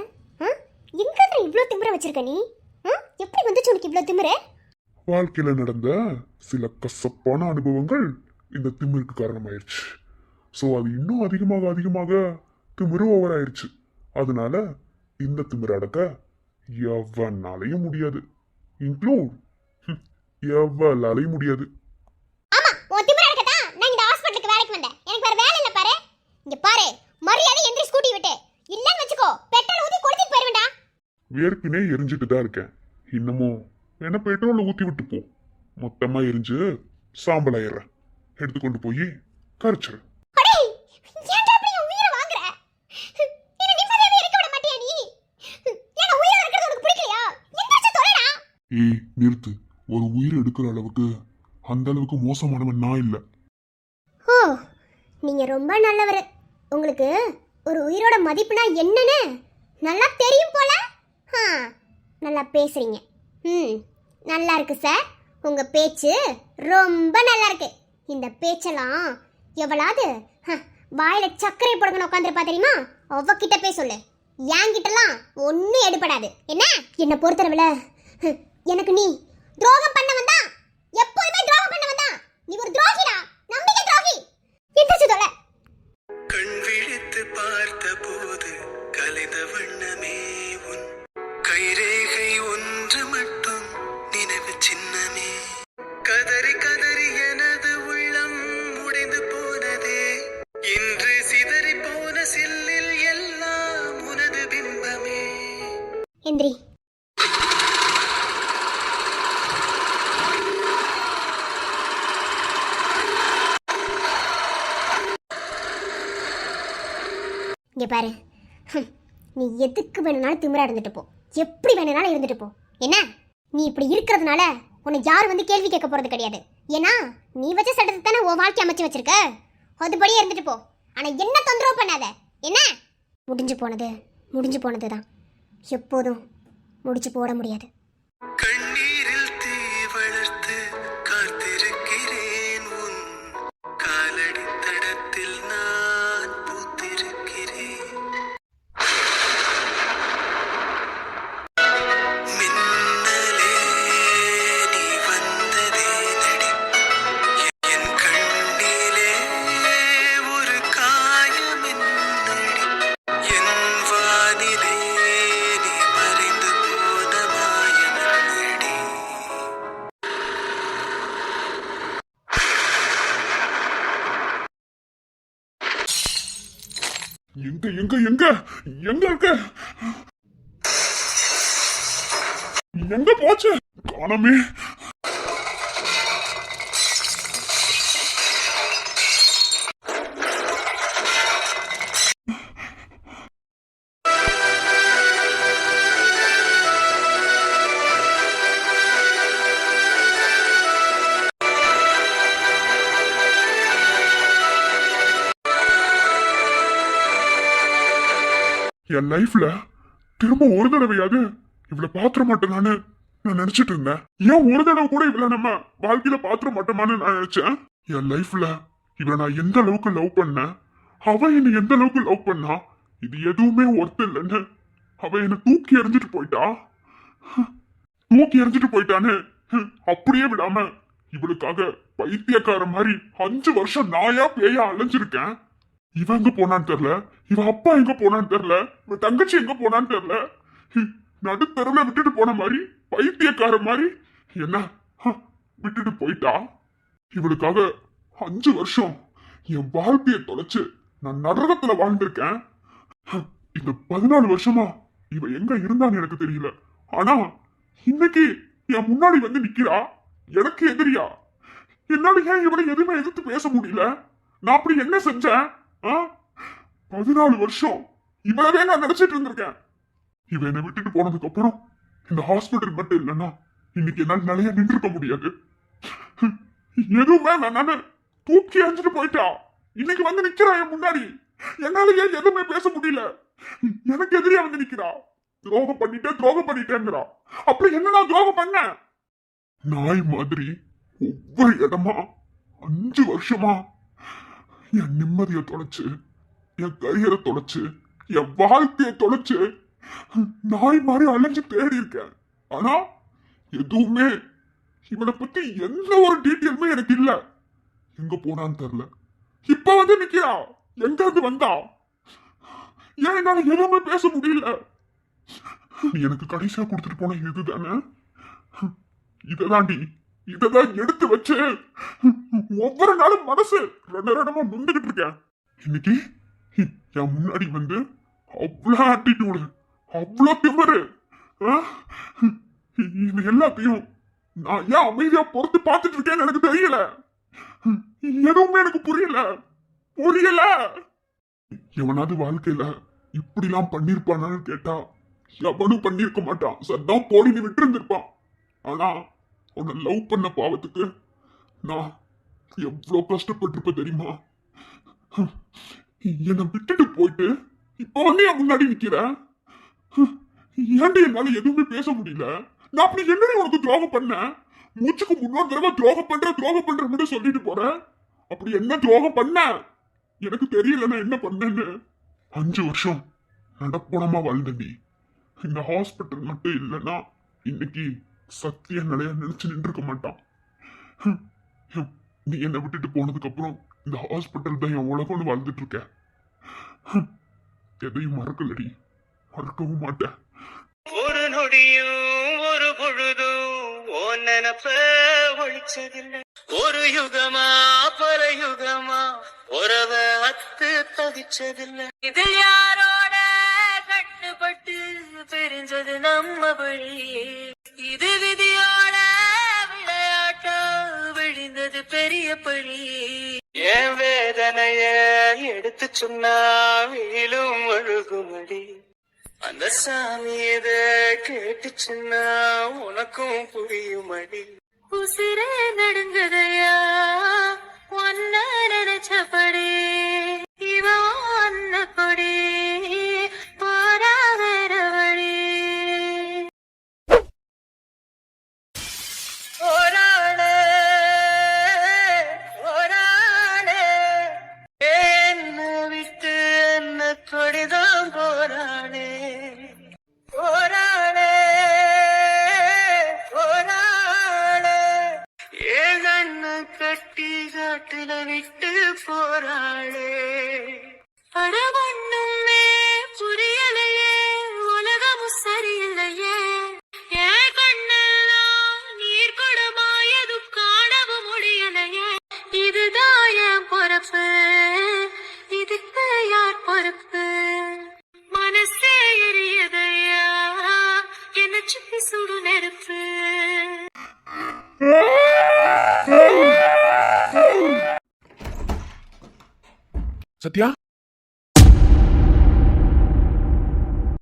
எங்க இவ்வளோ திமிர வச்சிருக்க நீ? எப்படி வந்துச்சு உனக்கு இவ்வளோ திமிர? வாழ்க்கையில நடந்த சில கசப்பான அனுபவங்கள் இந்த திமிருக்கு காரணமாயிருச்சு. ஸோ அது இன்னும் அதிகமாக அதிகமாக திமிரு ஓவர் ஆயிடுச்சு. அதனால இந்த திமிரு அடக்க எவனாலையும் முடியாது, இன்க்ளூட் எவனாலையும் முடியாது. ஆமா உன் திமிர இருக்கதா நான் இந்த ஹாஸ்பிடலுக்கு வேலைக்கு வந்தேன். எனக்கு வேற வேலை இல்ல பாரு. இங்க பாரு, மரியாதை எந்திரி ஸ்கூட்டி விட்டு. இல்லன்னு வெச்சுக்கோ பெட்ரோல் ஊத்தி கொளுத்திட்டு போயிருவேண்டா. வேர்க்குனே எரிஞ்சிட்டு தான் இருக்கேன். இன்னமும் என்ன பெட்ரோலை ஊத்தி விட்டு போ, மொத்தமா எரிஞ்சு சாம்பல் ஆயிடுறேன். எடுத்துக்கொண்டு போய் கரைச்சிரு. அடே ஏன்டா அப்படி என் உயிரை வாங்குற? என்ன நிம்மதியாவே இருக்க விட மாட்டியா நீ? ஏன்னா உயிரை இருக்கிறது உனக்கு பிடிக்கலையா? எந்திரிச்சு தொலைடா. ஏய் நிறுத்து. ஒரு உயிர் எடுக்கிற அளவுக்கு அந்த அளவுக்கு மோசமானவன் நான் இல்லை. ஓ நீங்க ரொம்ப நல்லவர். உங்களுக்கு ஒரு உயிரோட மதிப்புனா என்னன்னு நல்லா தெரியும் போல. நல்லா பேசுறீங்க. நல்லா இருக்கு சார். உங்க பேச்சு ரொம்ப நல்லா இருக்கு. இந்த பேச்செல்லாம் எவ்வளாவது வாயில சர்க்கரை போடுங்கன்னு உட்காந்துருப்பா தெரியுமா, அவகிட்ட போய் சொல்லு. என்கிட்டலாம் ஒன்றும் எடுபடாது. என்ன பொறுத்தளவுல எனக்கு நீ துரோகம் பண்ண வந்தா, எப்போதுமே துரோகம் பண்ண வந்தா. நீ ஒரு துரோகிடா, நம்பிக்கை துரோகி. எந்திரிச்சு தொலை. கண் விழித்து பார்த்த போது கலைந்த வண்ணமே உன் கைரேகை ஒன்று மட்டும் நினைவு சின்னமே. கதறி கதறி எனது உள்ளம் உடைந்து போனதே. இன்று சிதறி போன சில்லில் எல்லாம் உனது பிம்பமே. எந்திரி. இங்க பாரு, நீ எதுக்கு வேணும்னாலும் திமிரா இருந்துட்டு போ, எப்படி வேணும்னாலும் இருந்துட்டு போ. என்ன நீ இப்படி இருக்கிறதுனால உன்னை யாரும் வந்து கேள்வி கேட்க போறது கிடையாது. ஏன்னா நீ வச்ச சட்டத்தை தானே உன் வாழ்க்கை அமைச்சு வச்சிருக்க. அதுபடியே இருந்துட்டு போ. ஆனா என்ன தொந்தரவு பண்ணாத. என்ன முடிஞ்சு போனது தான். எப்போதும் முடிச்சு போட முடியாது. கண்ணீரில் தீ வளர்த்து காத்திருக்கிறேன். உன் காலடி தடத்தில் நான் பூத்திருக்கிறேன். மின்னலே நீ வந்ததே நடி. என் கண்ணிலே ஒரு காயம் என்னடி. என் வானிலே நீ மறைந்து போன மாயம் என்னடி. எங்க எங்க எங்க எங்க இருக்க? எங்க போச்சு? காணமே. என் லைஃப்ல திரும்ப ஒரு தடவையாவது இவ்வளவு பாத்திர மாட்டேனான்னு நான் நினைச்சிட்டு இருந்தேன். ஏன் ஒரு தடவை கூட இவ்வளவு நம்ம வாழ்க்கையில பாத்திர மாட்டோமான்னு நான் நினைச்சேன். என் லைஃப்ல இவளை நான் எந்த அளவுக்கு லவ் பண்ணேன், அவ என்னை எந்த அளவுக்கு லவ் பண்ணா, இது எதுவுமே ஒர்த் இல்லைன்னு அவ என்னை தூக்கி எறிஞ்சிட்டு போயிட்டான்னு அப்படியே விடாம இவளுக்காக பைத்தியக்கார மாதிரி 5 வருஷம் நாயா பேயா அலைஞ்சிருக்கேன். இவன் எங்க போனான்னு தெரியல, இவன் அப்பா எங்க போனான்னு தெரியல, இவன் தங்கச்சி எங்க போனான்னு தெரியல. நடுத்தருல விட்டுட்டு போன மாதிரி பைத்தியக்கார மாதிரி என்ன விட்டுட்டு போயிட்டா. இவளுக்காக 5 வருஷம் என் வாழ்க்கையை தொலைச்சு நான் நரகத்துல வாழ்ந்திருக்கேன். இந்த 14 வருஷமா இவ எங்க இருந்தான்னு எனக்கு தெரியல. ஆனா இன்னைக்கு என் முன்னாடி வந்து நிக்கிறா, எனக்கு எதிரியா. என்னால ஏன் இவனை எதுவுமே எதிர்த்து பேச முடியல? நான் அப்படி என்ன செஞ்சேன்? 14 வருஷம் இவளவே நான் நினைச்சிட்டு இருந்திருக்கேன். இவ என்னை விட்டுட்டு போனதுக்கு அப்புறம் இந்த ஹாஸ்பிட்டல் மட்டும் இல்லைன்னா இன்னைக்கு என்னால் நிலைய நின்றுக்க முடியாது. எதுவுமே வேணான்னு தூக்கி எறிஞ்சிட்டு போயிட்டா. இன்னைக்கு வந்து நிக்கிறா என் முன்னாடி. என்னால ஏன் எதுவுமே பேச முடியல. எனக்கு எதிரியா வந்து நிக்கிறா. துரோகம் பண்ணிட்டேங்கிறா. அப்படி என்ன நான் துரோகம் பண்ண? நாய் மாதிரி ஒவ்வொரு இடமா 5 வருஷமா என் நிம்மதியை தொலைச்சு, என் கரியரை தொலைச்சு, என் வாழ்க்கையை தொலைச்சு நாய் மாதிரி அலைஞ்சு தேடி இருக்கேன். ஆனா எதுவுமே இவனை பத்தி எந்த ஒரு டீட்டெயிலுமே எனக்கு இல்ல. எங்க போனான்னு தெரியல. இப்ப வந்து நிக்கிறா. எங்க இருந்து வந்தா? ஏன் என்னால எதுவுமே பேச முடியல? நீ எனக்கு கடைசியா கொடுத்துட்டு போன இதுதானே? இததாண்டி, இததான் எடுத்து வச்சு ஒவ்வொரு நாளும் மனசு ரெண்டு இடமா நொந்துகிட்டு இருக்கேன். இன்னைக்கு என் முன்னாடி வந்து அவ்வளோ ஆட்டிடியூடு, அவ்வளோ திமிரு. இது எல்லாத்தையும் நான் ஏன் அமைதியா பொறுத்து பார்த்துட்டு இருக்கேன்னு எனக்கு தெரியல. எதுவுமே எனக்கு புரியல. எவனாவது வாழ்க்கையில இப்படிலாம் பண்ணிருப்பானான்னு கேட்டா எவனும் பண்ணிருக்க மாட்டான். சத்தான் போடி நீ விட்டு இருந்திருப்பான். ஆனா உன்னை லவ் பண்ண பாவத்துக்கு நான் எவ்வளவு கஷ்டப்பட்டிருப்பேன் தெரியுமா? என்னை விட்டுட்டு போயிட்டு இப்ப வந்து என் முன்னாடி நிக்கிற. ஏன்டி என்னால எதுவுமே பேச முடியல? நான் அப்படி என்னடி உனக்கு துரோகம் பண்ணேன்? மூச்சுக்கு முன்னோரு தடவை துரோகம் பண்றேன்னு சொல்லிட்டு போறேன். அப்படி என்ன துரோகம் பண்ண எனக்கு தெரியல. நான் என்ன பண்ணேன்னு 5 வருஷம் நடப்போனமா வாழ்ந்தடி. இந்த ஹாஸ்பிட்டல் மட்டும் இல்லைன்னா இன்னைக்கு சத்திய நிலைய நினைச்சு நின்று இருக்க மாட்டான். நீ என்னை விட்டுட்டு போனதுக்கு அப்புறம் இந்த ஹாஸ்பிட்டல் தான் என் உலகம்னு வாழ்ந்துட்டு இருக்க. எதையும் மறக்கலடி, மறக்கவும் மாட்டேன். ஒரு நொடியும் ஒரு பொழுதும் ஓ நினப்ப ஒழிச்சதில்லை. ஒரு யுகமா பல யுகமா உறவ அத்து தவிச்சதில்லை. இதில் யாரோட கட்டுப்பட்டு பிரிஞ்சது நம்ம வழி. இது விதியோட விளையாட்டா விழுந்தது பெரிய பழி. என் வேதனைய எடுத்து சொன்னா வீழும் ஒழுகுமடி. அந்த சாமி எத கேட்டுச்சுன்னா உனக்கும் புரியுமடி. உசிரே நடுங்குதையா ஒன்ன நினைச்சபடி. இவன் ஒன்னப்படி போரா வேற வழி. போராளே போராளே என்ன விட்டு என்ன கொடிதான் போராளே. போராளே போராளே ஏன் கண்ணு கட்டி காட்டுல விட்டு போராளே. அட ஒண்ணுமே புரியலையே, உலகமும் சரியில்லையே. என் கண்ணெல்லாம் நீர் குடமா எதுவும் காணவும் முடியலையே. இதுதான் என் பொறுப்பு, இதுக்கு யார் பொறுப்பு? மனசே எரியதையா என்ன சுத்தி சுடு நெருப்பு. சத்யா